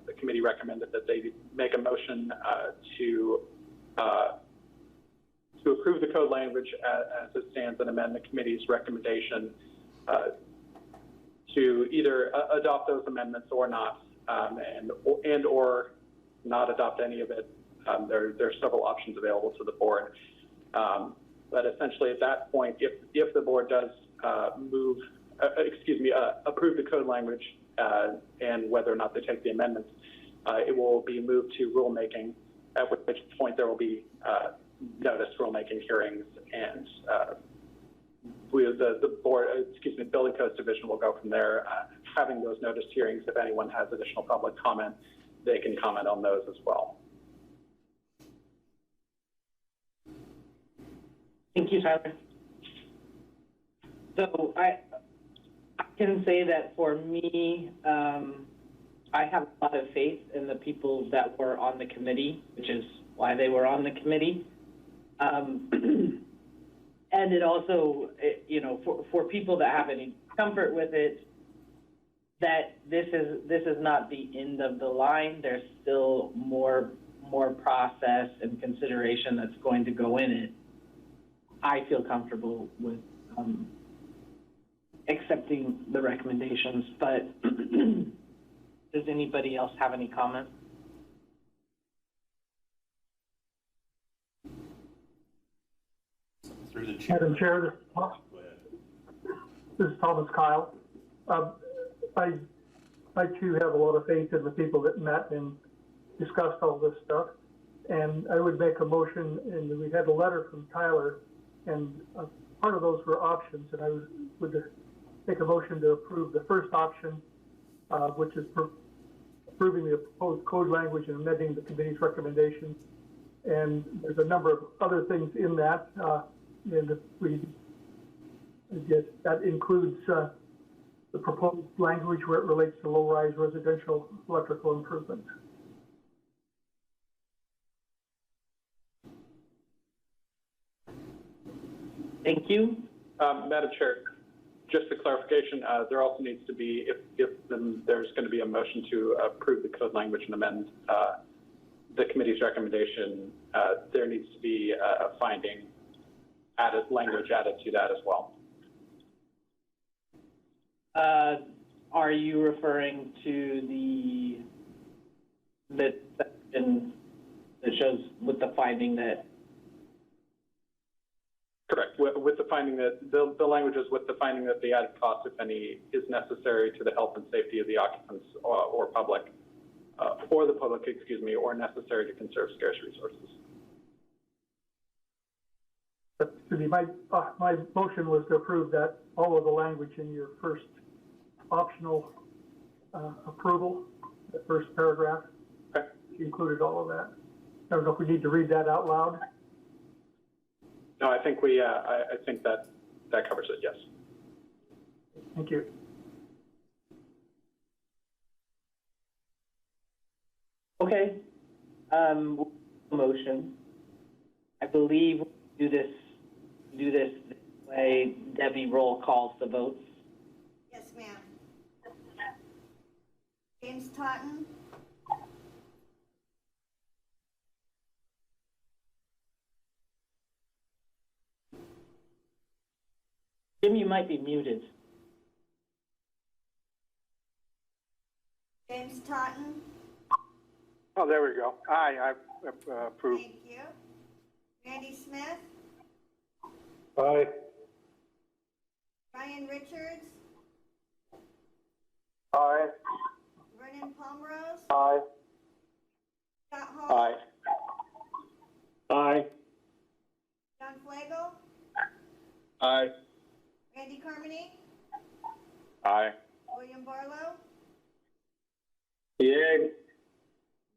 the committee recommended that they make a motion to approve the code language as it stands and amend the committee's recommendation to either adopt those amendments or not, and or not adopt any of it. There are several options available to the board. But essentially at that point, if the board does approve the code language and whether or not they take the amendments, it will be moved to rulemaking, at which point there will be notice rulemaking hearings, and the board, Building Codes Division will go from there having those noticed hearings. If anyone has additional public comment, they can comment on those as well. Thank you, Tyler. So I can say that for me, I have a lot of faith in the people that were on the committee, which is why they were on the committee. And it also, you know, for people that have any comfort with it, that this is not the end of the line. There's still more process and consideration that's going to go in it. I feel comfortable with accepting the recommendations, but does anybody else have any comments? Through the chair. Madam Chair, Go ahead. this is Thomas Kyle. I too have a lot of faith in the people that met and discussed all this stuff. And I would make a motion, and we had a letter from Tyler, and part of those were options, and I would make a motion to approve the first option, which is approving the proposed code language and amending the committee's recommendation. And there's a number of other things in that, and I guess that includes the proposed language where it relates to low-rise residential electrical improvements. Thank you. Madam Chair, just a clarification, there also needs to be, if there's going to be a motion to approve the code language and amend the committee's recommendation, there needs to be a finding language added to that as well. Are you referring to the section that shows with the finding that? Correct. With the finding that the language is with the finding that the added cost, if any, is necessary to the health and safety of the occupants or public, or necessary to conserve scarce resources. My motion was to approve that all of the language in your first optional approval, the first paragraph. Okay. Included all of that. I don't know if we need to read that out loud. No, I think I think that covers it, yes. Thank you. Okay. Motion. I believe we do this way. Debbie, roll calls the votes. Yes, ma'am. James Totten? Jim, you might be muted. James Totten? Oh, there we go. Aye, I approve. Thank you. Randy Smith? Aye. Ryan Richards? Aye. Vernon Palmrose? Aye. Scott Hall? Aye. John Flagel? Aye. Randy Carmody? Aye. William Barlow? Yay.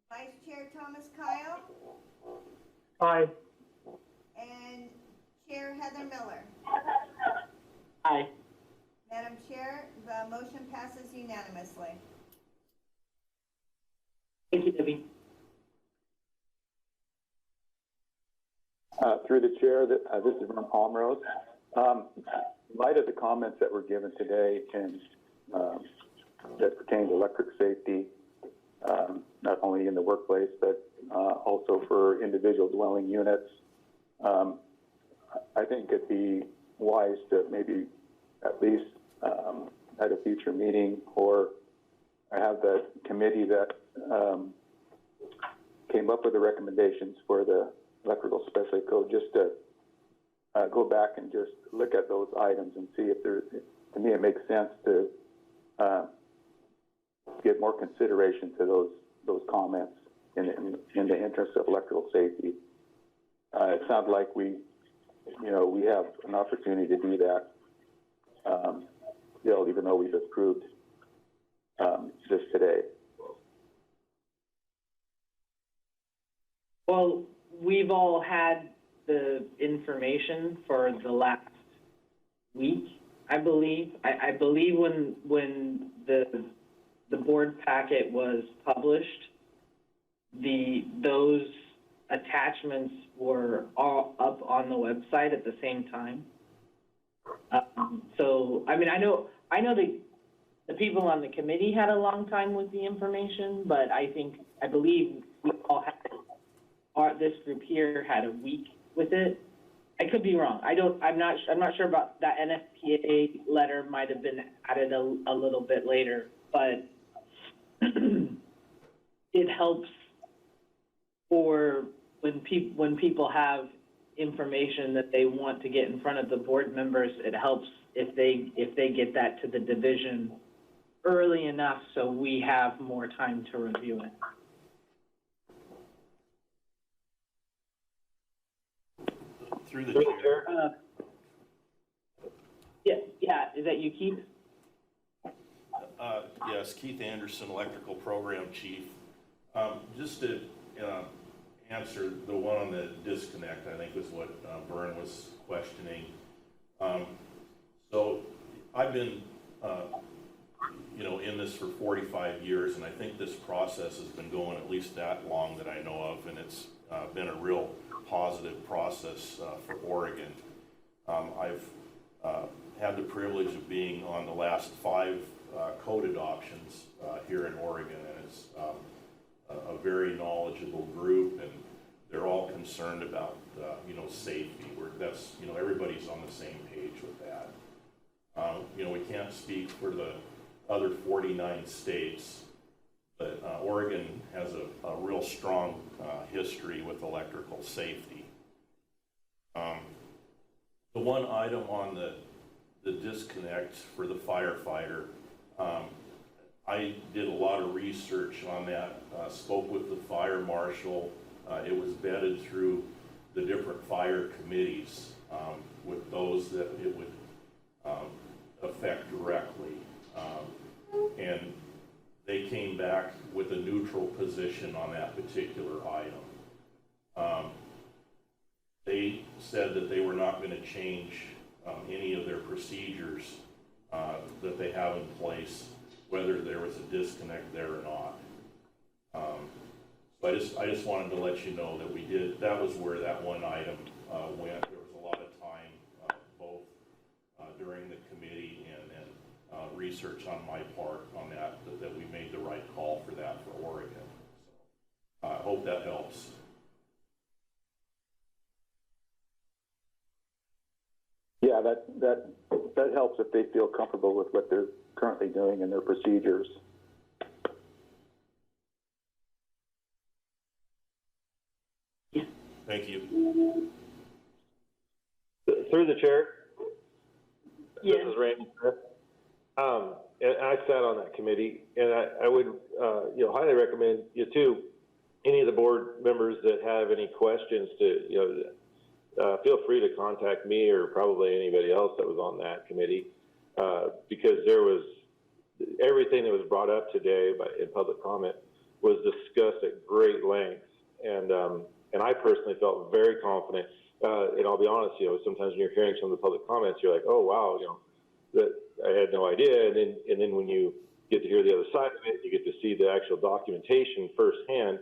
Vice Chair Thomas Kyle? Aye. And Chair Heather Miller? Aye. Madam Chair, the motion passes unanimously. Thank you, Debbie. Through the chair, this is Vernon Palmrose. In light of the comments that were given today and that pertain to electric safety, not only in the workplace, but also for individual dwelling units, I think it'd be wise to maybe at least at a future meeting or have the committee that came up with the recommendations for the electrical specialty code just to go back and just look at those items and see if there, to me, it makes sense to give more consideration to those comments in the interest of electrical safety. It sounds like we have an opportunity to do that still, even though we've approved we've all had the information for the last week, I believe. I believe when the board packet was published, those attachments were all up on the website at the same time. So, I mean, I know the people on the committee had a long time with the information, but I believe we all had, this group here had a week with it. I could be wrong. I'm not sure about that. NFPA letter might have been added a little bit later, but it helps for when people have information that they want to get in front of the board members. It helps if they get that to the division early enough so we have more time to review it. Through the chair. Yeah, is that you, Keith? Yes, Keith Anderson, Electrical Program Chief. Just to answer the one on the disconnect, I think was what Vern was questioning. So I've been, in this for 45 years, and I think this process has been going at least that long that I know of, and it's been a real positive process for Oregon. I've had the privilege of being on the last 5 code adoptions here in Oregon, and it's a very knowledgeable group, and they're all concerned about safety. Everybody's on the same page with that. We can't speak for the other 49 states, but Oregon has a real strong history with electrical safety. The one item on the disconnect for the firefighter, I did a lot of research on that, spoke with the fire marshal. It was vetted through the different fire committees with those that it would affect directly. And they came back with a neutral position on that particular item. They said that they were not going to change any of their procedures that they have in place, whether there was a disconnect there or not. So I just wanted to let you know that that was where that one item went. There was a lot of time, both during the committee and research on my part on that we made the right call for that for Oregon. So I hope that helps. Yeah, that helps if they feel comfortable with what they're currently doing and their procedures. Thank you. Through the chair. Yeah. This is Raymond. And I sat on that committee, and I would highly recommend any of the board members that have any questions to feel free to contact me or probably anybody else that was on that committee, because there was everything that was brought up today in public comment was discussed at great length, and I personally felt very confident. And I'll be honest, sometimes when you're hearing some of the public comments, you're like, oh wow, that I had no idea, and then when you get to hear the other side of it, you get to see the actual documentation firsthand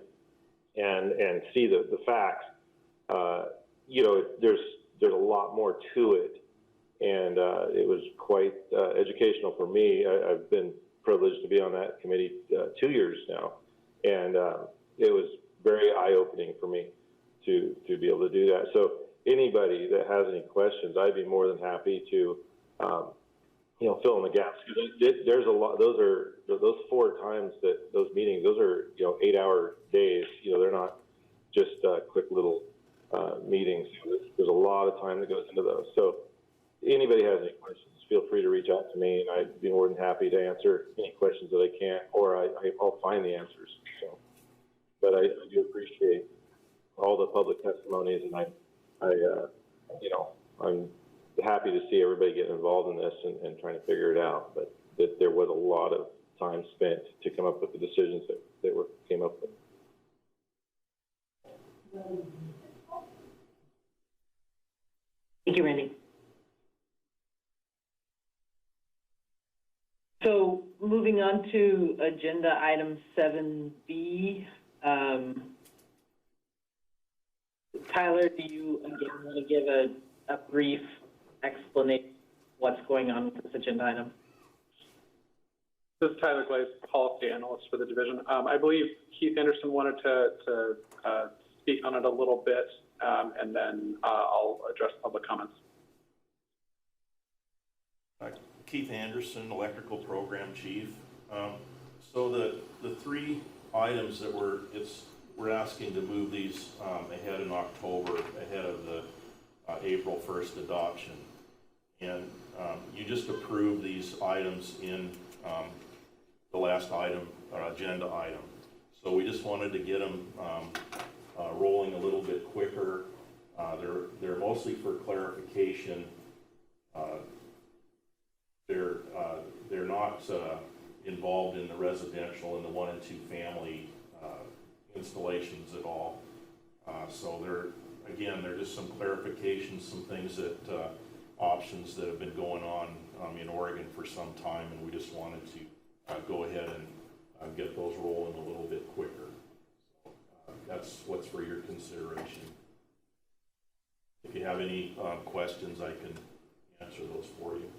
and see the facts. There's a lot more to it, and it was quite educational for me. I've been privileged to be on that committee 2 years now, and it was very eye-opening for me to be able to do that. So anybody that has any questions, I'd be more than happy to fill in the gaps. There's a lot. Those 4 times that those meetings, those are 8-hour days. They're not just quick little meetings. There's a lot of time that goes into those. So anybody has any questions, feel free to reach out to me, and I'd be more than happy to answer any questions that I can, or I'll find the answers. So, but I do appreciate all the public testimonies, and I'm happy to see everybody getting involved in this and trying to figure it out. But that there was a lot of time spent to come up with the decisions that came up with. Thank you, Randy. So moving on to agenda item 7B. Tyler, do you again want to give a brief explanation of what's going on with this agenda item? This is Tyler Glaze, policy analyst for the division. I believe Keith Anderson wanted to speak on it a little bit, and then I'll address public comments. Keith Anderson, Electrical Program Chief. So the three items that we're asking to move these ahead in October, ahead of the April 1st adoption. And you just approved these items in the last item, agenda item. So we just wanted to get them rolling a little bit quicker. They're mostly for clarification. They're not involved in the residential and the 1 and 2 family installations at all. So they're just some clarifications, some things that options that have been going on in Oregon for some time, and we just wanted to go ahead and get those rolling a little bit quicker. So that's what's for your consideration. If you have any questions, I can answer those for you.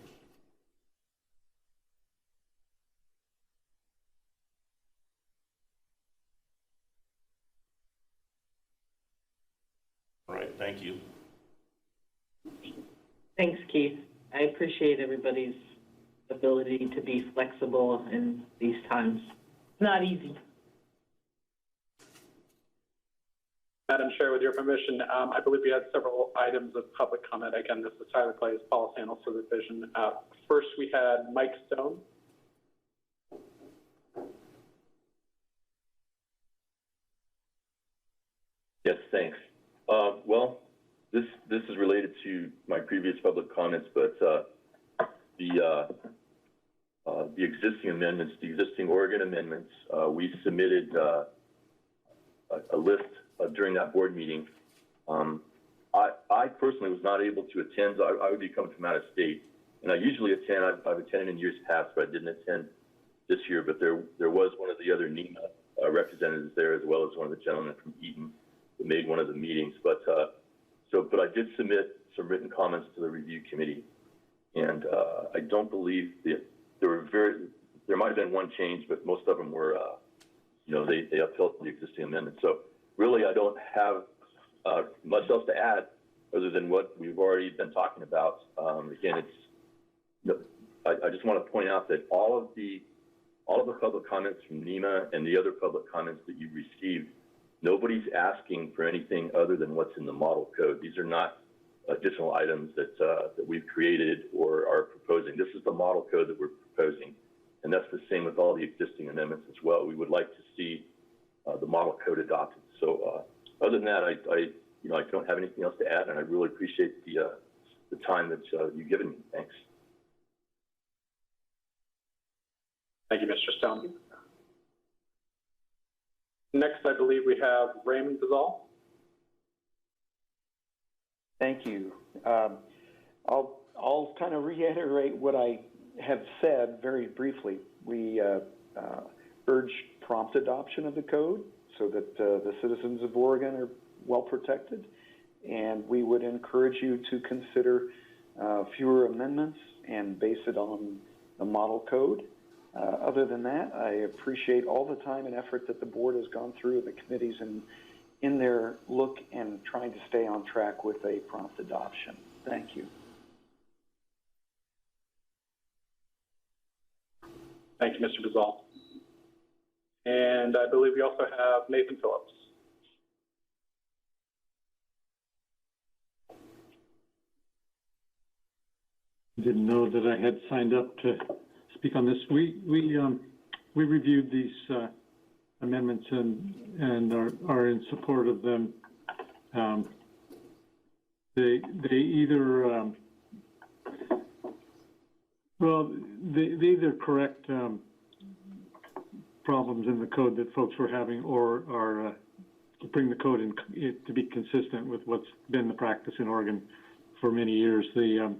All right, thank you. Thanks, Keith. I appreciate everybody's ability to be flexible in these times. It's not easy. Madam Chair, with your permission, I believe we had several items of public comment. Again, this is Tyler Glaze, policy analyst for the division. First, we had Mike Stone. Yes, thanks. Well, this is related to my previous public comments, but the existing amendments, the existing Oregon amendments, we submitted a list during that board meeting. I personally was not able to attend. I would be coming from out of state, and I usually attend. I've attended in years past, but I didn't attend this year. But there was one of the other NEMA representatives there, as well as one of the gentlemen from Eaton who made one of the meetings. But I did submit some written comments to the review committee, and I don't believe there might have been one change, but most of them were, they upheld the existing amendment. So really, I don't have much else to add other than what we've already been talking about. Again, I just want to point out that all of the public comments from NEMA and the other public comments that you received, nobody's asking for anything other than what's in the model code. These are not additional items that we've created or are proposing. This is the model code that we're proposing, and that's the same with all the existing amendments as well. We would like to see the model code adopted. So other than that, I don't have anything else to add, and I really appreciate the time that you've given me. Thanks. Thank you, Mr. Stone. Next, I believe we have Raymond Bizal. Thank you. I'll kind of reiterate what I have said very briefly. We urge prompt adoption of the code so that the citizens of Oregon are well protected, and we would encourage you to consider fewer amendments and base it on the model code. Other than that, I appreciate all the time and effort that the board has gone through, the committees in their look and trying to stay on track with a prompt adoption. Thank you. Thank you, Mr. Bizal. And I believe we also have Nathan Phillips. Didn't know that I had signed up to speak on this. We reviewed these amendments and are in support of them. They either they either correct problems in the code that folks were having, or are bring the code in to be consistent with what's been the practice in Oregon for many years. The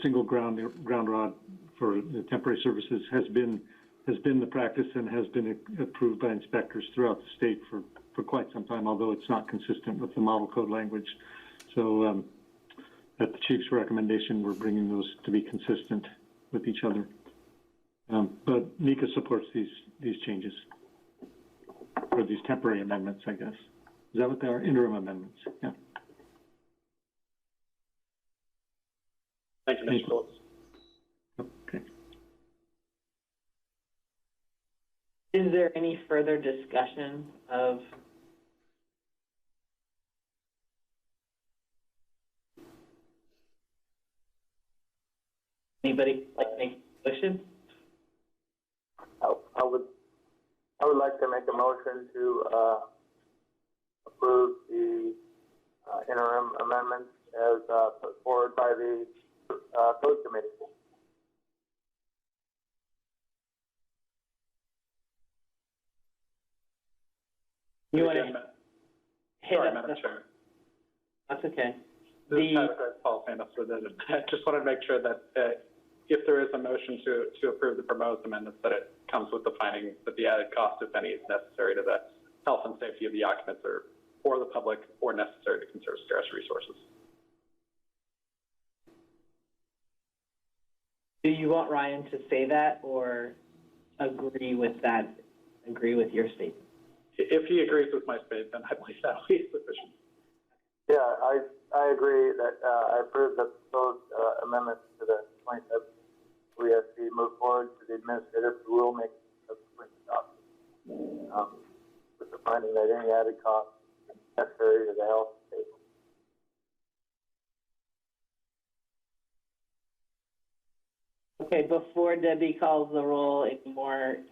single ground rod for the temporary services has been the practice and has been approved by inspectors throughout the state for quite some time, although it's not consistent with the model code language. So at the chief's recommendation, we're bringing those to be consistent with each other. But NECA supports these changes, or these temporary amendments, I guess. Is that what they are? Interim amendments, yeah. Thank you, Mr. Phillips. Okay. Is there any further discussion of anybody like to make a motion? I would like to make a motion to approve the interim amendments as put forward by the code committee. You want to hit Sorry, up Madam Chair. That's okay. This is Paul Samus with it. I just wanted to make sure that if there is a motion to approve the proposed amendments, that it comes with the finding that the added cost, if any, is necessary to the health and safety of the occupants or the public, or necessary to conserve scarce resources. Do you want Ryan to say that or agree with that, agree with your statement? If he agrees with my statement, then I believe that will be sufficient. Yeah, I agree that I approve the proposed amendments to the 27th WSC move forward to the administrative rulemaking subsequent adoption, with the finding that any added cost is necessary to the health and safety. Okay, before Debbie calls the roll,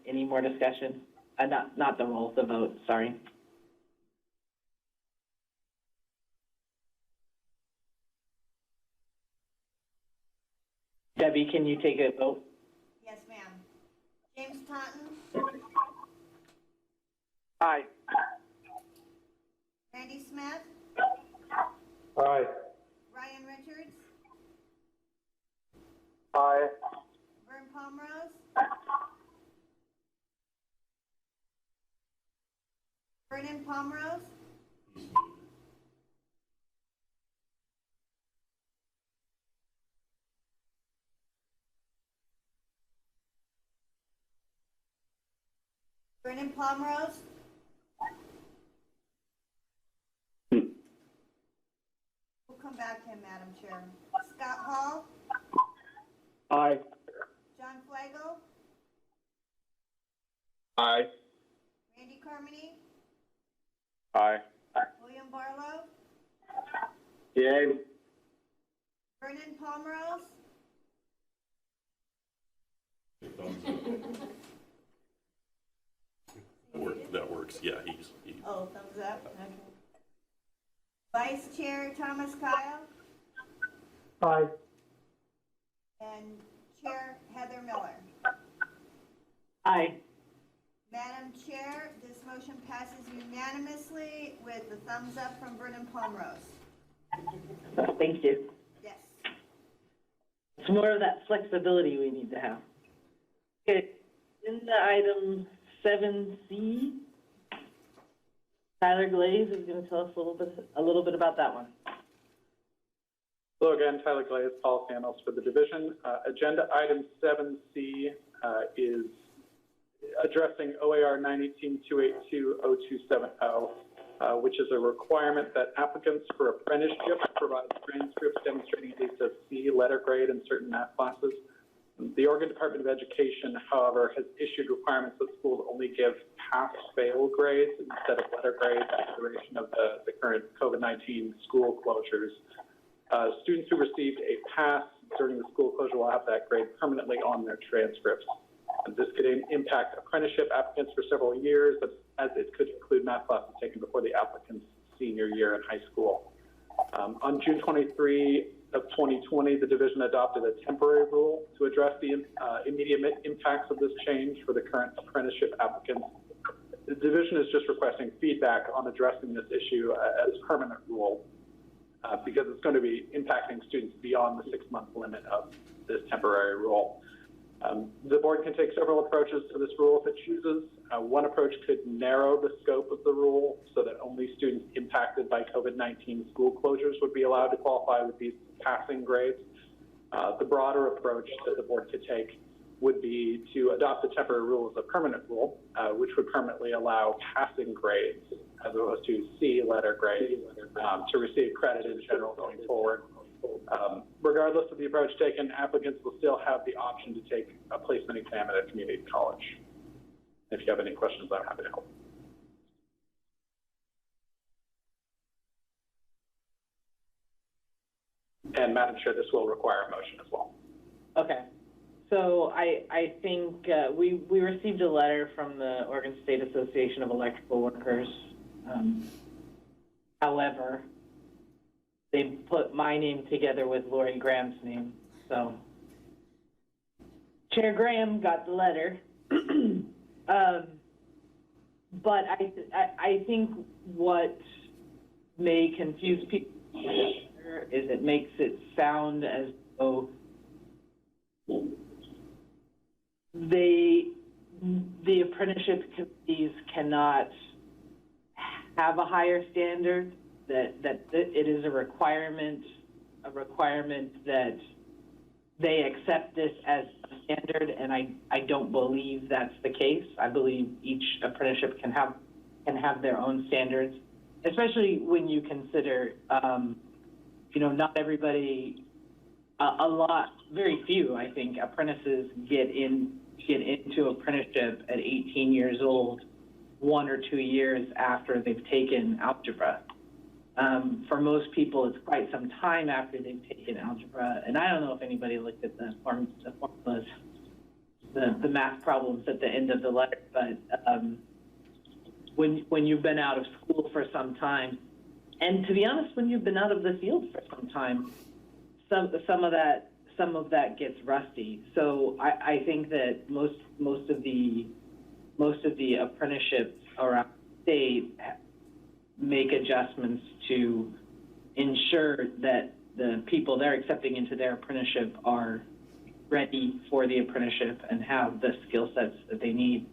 any more discussion? Not the roll, the vote, sorry. Debbie, can you take a vote? Yes, ma'am. James Taunton, Aye. Randy Smith, Aye. Ryan Richards, Aye. Vern Palmrose, Vernon Palmrose, Vernon Palmrose, we'll come back to him, Madam Chair. Scott Hall, Aye. John Flagel, Aye. Randy Carmody, Aye. William Barlow, Yay. Vernon Palmrose, That works, yeah, oh, thumbs up, okay. Vice Chair Thomas Kyle, Aye. and Chair Heather Miller. Aye. Madam Chair, this motion passes unanimously with the thumbs up from Vernon Palmrose. Thank you. Yes. It's more of that flexibility we need to have. Okay, agenda item 7C. Tyler Glaze is going to tell us a little bit about that one. So again, Tyler Glaze, policy analyst for the division. Agenda item 7C is addressing OAR 918-282-0270, which is a requirement that applicants for apprenticeship provide transcripts demonstrating at least a C letter grade in certain math classes. The Oregon Department of Education, however, has issued requirements that schools only give pass-fail grades instead of letter grades in consideration of the current COVID-19 school closures. Students who received a pass during the school closure will have that grade permanently on their transcripts. This could impact apprenticeship applicants for several years, as it could include math classes taken before the applicant's senior year in high school. On June 23 of 2020, the division adopted a temporary rule to address the immediate impacts of this change for the current apprenticeship applicants. The division is just requesting feedback on addressing this issue as permanent rule. because it's going to be impacting students beyond the 6-month limit of this temporary rule. The board can take several approaches to this rule if it chooses. One approach could narrow the scope of the rule so that only students impacted by COVID-19 school closures would be allowed to qualify with these passing grades. The broader approach that the board could take would be to adopt the temporary rule as a permanent rule, which would permanently allow passing grades as opposed to C letter grades to receive credit in general going forward. Regardless of the approach taken, applicants will still have the option to take a placement exam at a community college. If you have any questions, I'm happy to help. And Madam Chair, this will require a motion as well. Okay. So I think we received a letter from the Oregon State Association of Electrical Workers. However, they put my name together with Lori Graham's name. So Chair Graham got the letter. But I think what may confuse people is it makes it sound as though the apprenticeship committees cannot have a higher standard, that it is a requirement that they accept this as a standard, and I don't believe that's the case. I believe each apprenticeship can have their own standards, especially when you consider, not everybody, very few, I think, apprentices get into apprenticeship at 18 years old, 1 or 2 years after they've taken algebra. For most people, it's quite some time after they've taken algebra, and I don't know if anybody looked at the formulas, the math problems at the end of the letter, but when you've been out of school for some time, and to be honest, when you've been out of the field for some time, some of that gets rusty. So I think that most of the apprenticeships around the state make adjustments to ensure that the people they're accepting into their apprenticeship are ready for the apprenticeship and have the skill sets that they need.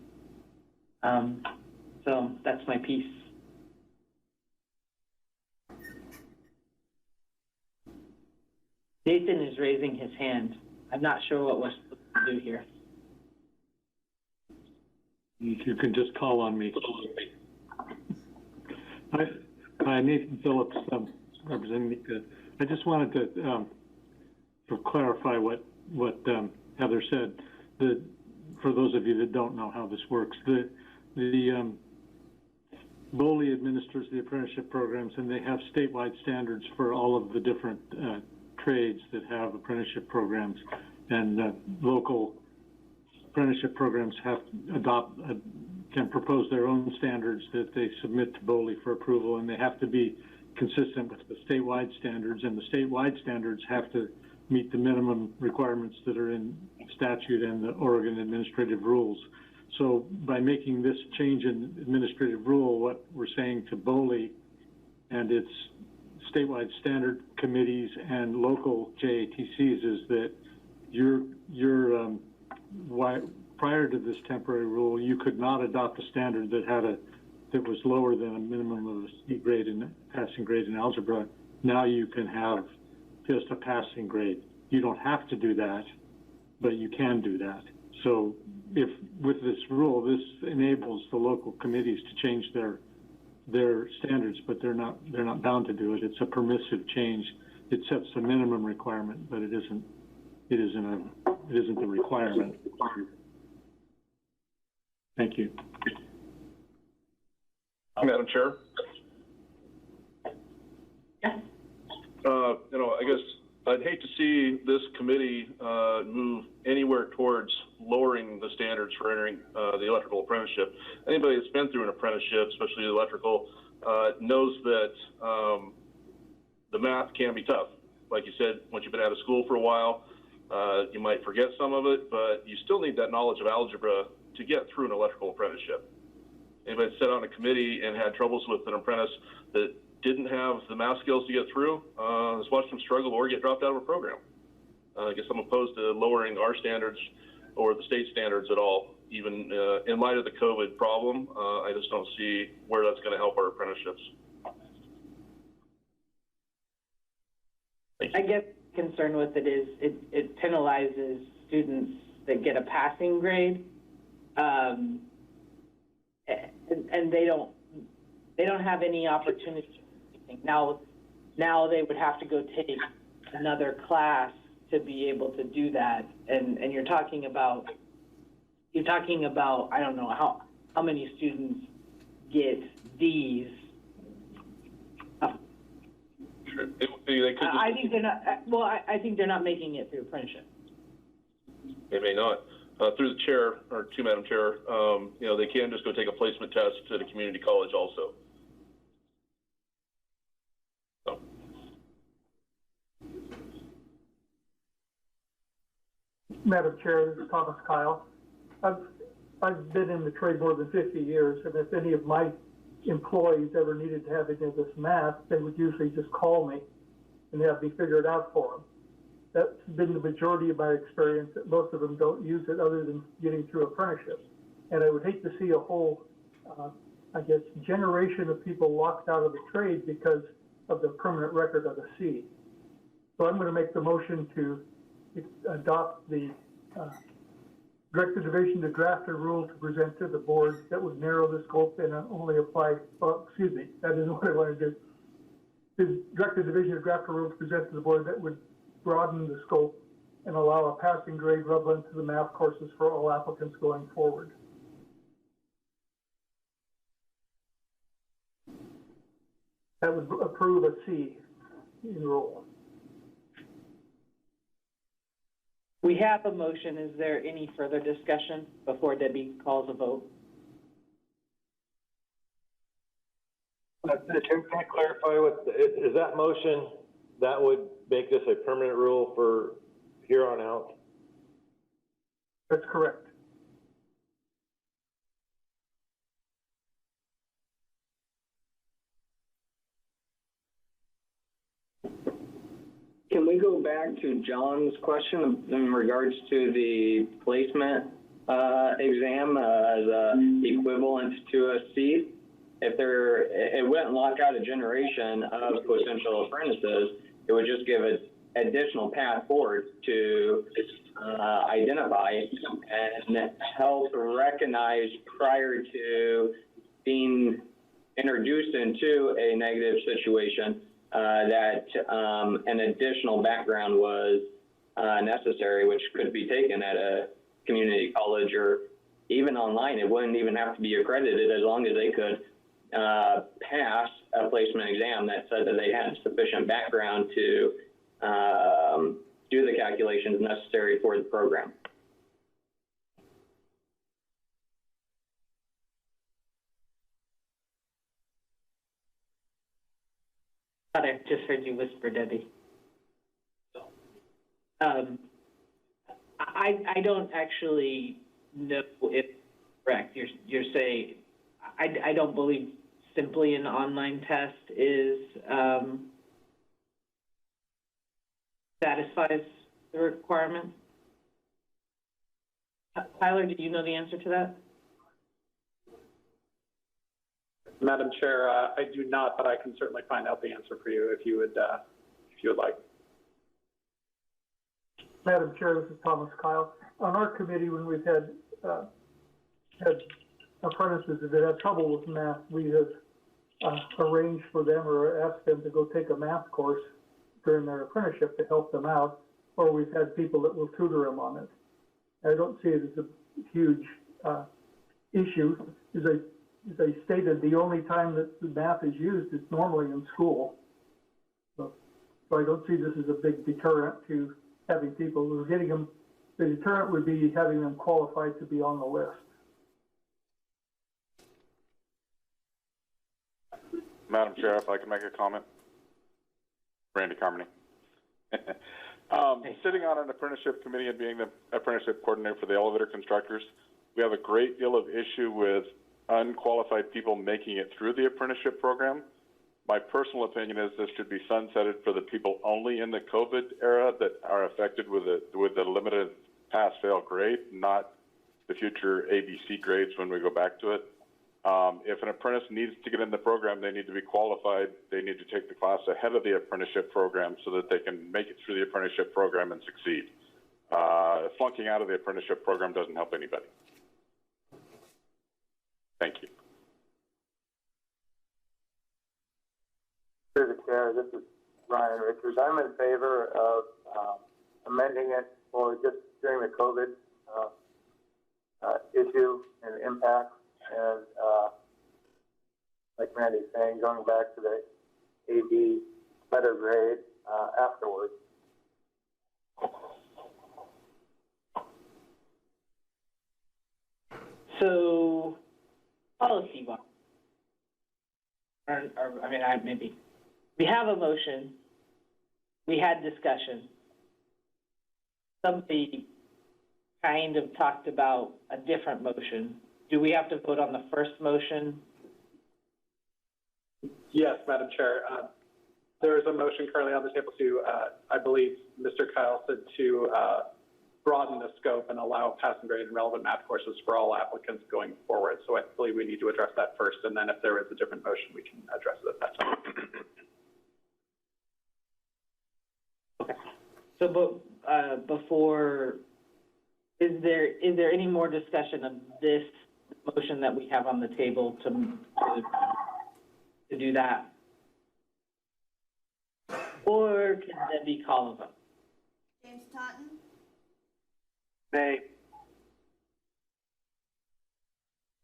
So that's my piece. Nathan is raising his hand. I'm not sure what we're supposed to do here. You can just call on me. Hi, Nathan Phillips, representing NECA. I just wanted to clarify what Heather said. For those of you that don't know how this works, the BOLI administers the apprenticeship programs, and they have statewide standards for all of the different trades that have apprenticeship programs, and local apprenticeship programs can propose their own standards that they submit to BOLI for approval, and they have to be consistent with the statewide standards, and the statewide standards have to meet the minimum requirements that are in statute and the Oregon administrative rules. So by making this change in administrative rule, what we're saying to BOLI and its statewide standard committees and local JATCs is that prior to this temporary rule, you could not adopt a standard that was lower than a minimum of a C grade and passing grade in algebra. Now you can have just a passing grade. You don't have to do that, but you can do that. So if with this rule, this enables the local committees to change their standards, but they're not bound to do it. It's a permissive change. It sets a minimum requirement, but it isn't the requirement. Thank you. Madam Chair? Yes. I guess I'd hate to see this committee move anywhere towards lowering the standards for entering the electrical apprenticeship. Anybody that's been through an apprenticeship, especially electrical, knows that the math can be tough. Like you said, once you've been out of school for a while, you might forget some of it, but you still need that knowledge of algebra to get through an electrical apprenticeship. Anybody that's sat on a committee and had troubles with an apprentice that didn't have the math skills to get through, has watched them struggle or get dropped out of a program. I guess I'm opposed to lowering our standards or the state standards at all, even in light of the COVID problem. I just don't see where that's going to help our apprenticeships. I guess concern with it is it penalizes students that get a passing grade, and they don't have any opportunity. Now they would have to go take another class to be able to do that, and you're talking about I don't know how many students get D's. Sure. They could I think they're not. Well, I think they're not making it through apprenticeship. They may not. Through the chair, or to Madam Chair, you know, they can just go take a placement test at a community college also. So. Madam Chair, this is Thomas Kyle. I've been in the trade more than 50 years, and if any of my employees ever needed to have any of this math, they would usually just call me and have me figure it out for them. That's been the majority of my experience, that most of them don't use it other than getting through apprenticeship. And I would hate to see a whole, I guess, generation of people locked out of the trade because of the permanent record of a C. So I'm going to make the motion to adopt the direct the division to draft a rule to present to the board that would narrow the scope and only apply, excuse me, that isn't what I want to do. To direct the division to draft a rule to present to the board that would broaden the scope and allow a passing grade relevant to the math courses for all applicants going forward. That would approve a C in rule. We have a motion. Is there any further discussion before Debbie calls a vote? Can I clarify what, is that motion, that would make this a permanent rule for here on out? That's correct. Can we go back to John's question in regards to the placement exam as equivalent to a C? If it wouldn't lock out a generation of potential apprentices, it would just give an additional path forward to identify and help recognize prior to being introduced into a negative situation that an additional background was necessary, which could be taken at a community college or even online. It wouldn't even have to be accredited as long as they could pass a placement exam that said that they had sufficient background to do the calculations necessary for the program. I thought I just heard you whisper, Debbie. I don't actually know if correct. You're saying I don't believe simply an online test is satisfies the requirement. Tyler, do you know the answer to that? Madam Chair, I do not, but I can certainly find out the answer for you if you would like. Madam Chair, this is Thomas Kyle. On our committee, when we've had apprentices that had trouble with math, we have arranged for them or asked them to go take a math course during their apprenticeship to help them out, or we've had people that will tutor them on it. I don't see it as a huge issue. As I stated, the only time that the math is used is normally in school. So I don't see this as a big deterrent to having people who are getting them. The deterrent would be having them qualified to be on the list. Madam Chair, if I can make a comment. Randy Carmody. Sitting on an apprenticeship committee and being the apprenticeship coordinator for the elevator constructors, we have a great deal of issue with unqualified people making it through the apprenticeship program. My personal opinion is this should be sunsetted for the people only in the COVID era that are affected with the limited pass-fail grade, not the future ABC grades when we go back to it. If an apprentice needs to get in the program, they need to be qualified. They need to take the class ahead of the apprenticeship program so that they can make it through the apprenticeship program and succeed. Flunking out of the apprenticeship program doesn't help anybody. Thank you. Through the chair, this is Ryan Richards. I'm in favor of amending it for just during the COVID issue and impact, and like Randy's saying, going back to the AB letter grade afterwards. So, policy-wise, maybe. We have a motion. We had discussion. Somebody kind of talked about a different motion. Do we have to vote on the first motion? Yes, Madam Chair. There is a motion currently on the table to, I believe, Mr. Kyle said to broaden the scope and allow passing grade and relevant math courses for all applicants going forward. So I believe we need to address that first, and then if there is a different motion, we can address it at that time. Okay. So, before, is there any more discussion of this motion that we have on the table to do that? Or can Debbie call a vote? James Totten, Nay.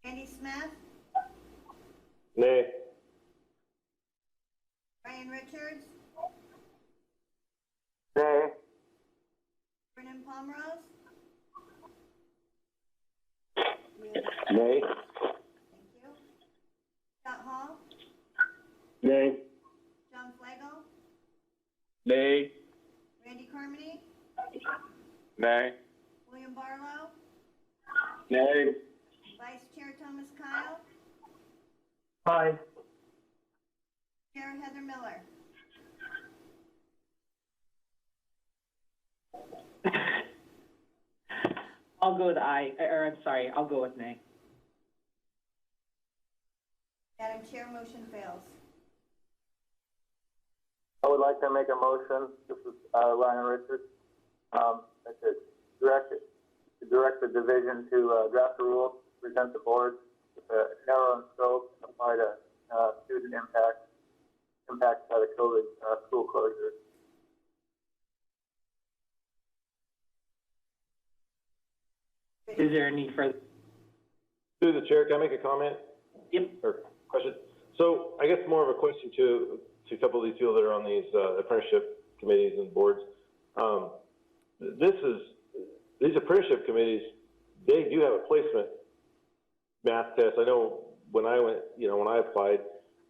Andy Smith, Nay. Ryan Richards, Nay. Brennan Palmrose, Nay. thank you. Scott Hall, Nay. John Flagel, Nay. Randy Carmody, Nay. William Barlow, Nay. Vice Chair Thomas Kyle, Aye. Chair Heather Miller. I'll go with aye, or I'm sorry, I'll go with nay. Madam Chair, motion fails. I would like to make a motion. This is Ryan Richards. To direct the division to draft a rule, present the board with a narrow in scope, and apply to student impact by the COVID school closures. Is there any further? Through the chair, can I make a comment? Yep. Or question? So I guess more of a question to a couple of these people that are on these apprenticeship committees and boards. These apprenticeship committees, they do have a placement math test. I know when I applied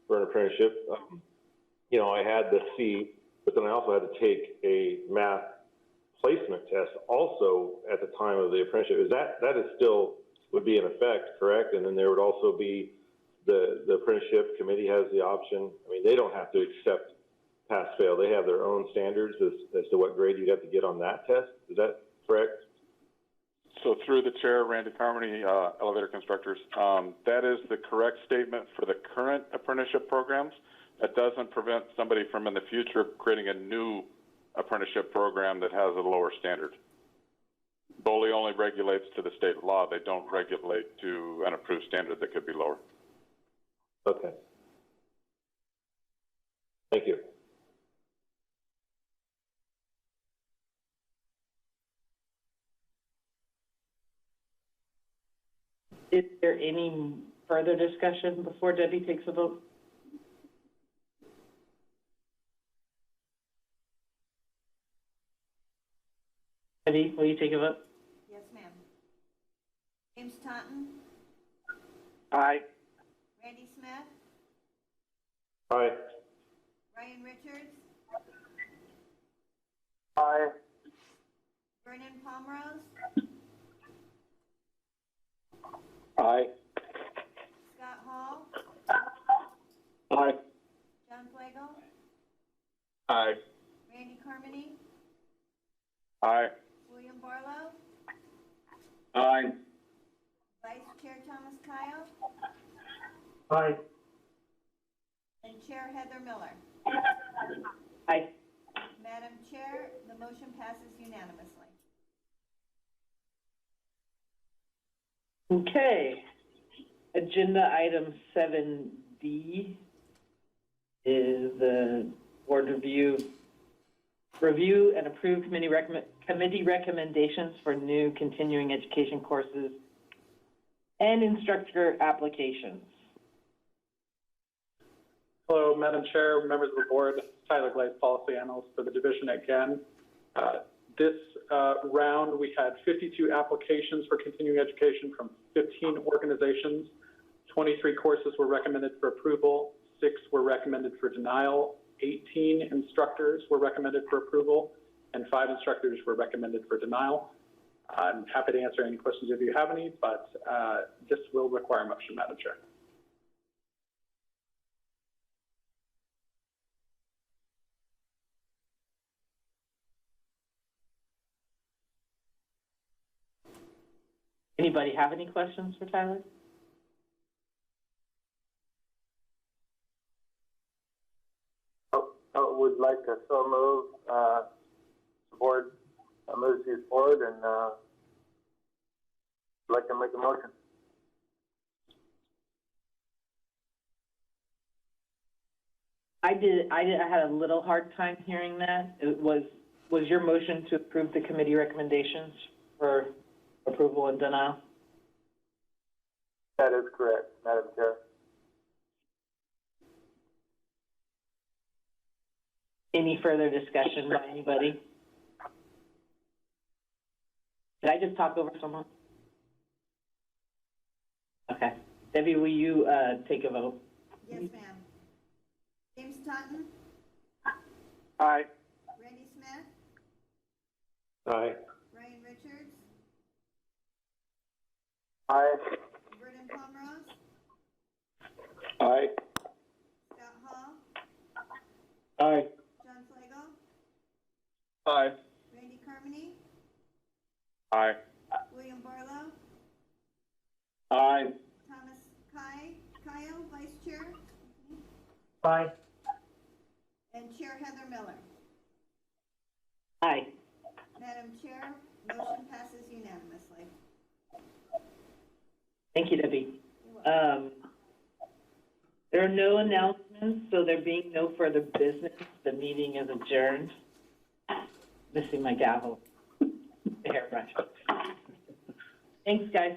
for an apprenticeship, I had the C, but then I also had to take a math placement test also at the time of the apprenticeship. That is still would be in effect, correct? And then there would also be the apprenticeship committee has the option. I mean, they don't have to accept pass fail. They have their own standards as to what grade you have to get on that test. Is that correct? So through the chair, Randy Carmody, elevator constructors, that is the correct statement for the current apprenticeship programs. That doesn't prevent somebody from in the future creating a new apprenticeship program that has a lower standard. BOLI only regulates to the state law. They don't regulate to an approved standard that could be lower. Okay. Thank you. Is there any further discussion before Debbie takes a vote? Debbie, will you take a vote? Yes, ma'am. James Totten, Aye. Randy Smith, Aye. Ryan Richards, Aye. Brennan Palmrose, Aye. Scott Hall, Aye. John Slagle, Aye. Randy Carmody, Aye. William Barlow, Aye. Vice Chair Thomas Kyle, Aye. and Chair Heather Miller. Aye. Madam Chair, the motion passes unanimously. Okay. Agenda item 7D is the board review and approve committee recommendations for new continuing education courses and instructor applications. Hello, Madam Chair, members of the board, Tyler Glaze, policy analyst for the division again. This round, we had 52 applications for continuing education from 15 organizations. 23 courses were recommended for approval, 6 were recommended for denial, 18 instructors were recommended for approval, and 5 instructors were recommended for denial. I'm happy to answer any questions if you have any, but this will require a motion, Madam Chair. Anybody have any questions for Tyler? Would like to so move, the board moves these forward and, would like to make a motion. I had a little hard time hearing that. Was your motion to approve the committee recommendations for approval and denial? That is correct, Madam Chair. Any further discussion by anybody? Did I just talk over someone? Okay. Debbie, will you take a vote? Yes, ma'am. James Taunton, Aye. Randy Smith, Aye. Ryan Richards, Aye. Vernon Pomeroz, Aye. Scott Hall, Aye. John Slagle, Aye. Randy Carmody, Aye. William Barlow, Aye. Thomas Kyle, Vice Chair, Aye. and Chair Heather Miller. Aye. Madam Chair, motion passes unanimously. Thank you, Debbie. There are no announcements, so there being no further business, the meeting is adjourned. Missing my gavel, the hairbrush. Thanks, guys.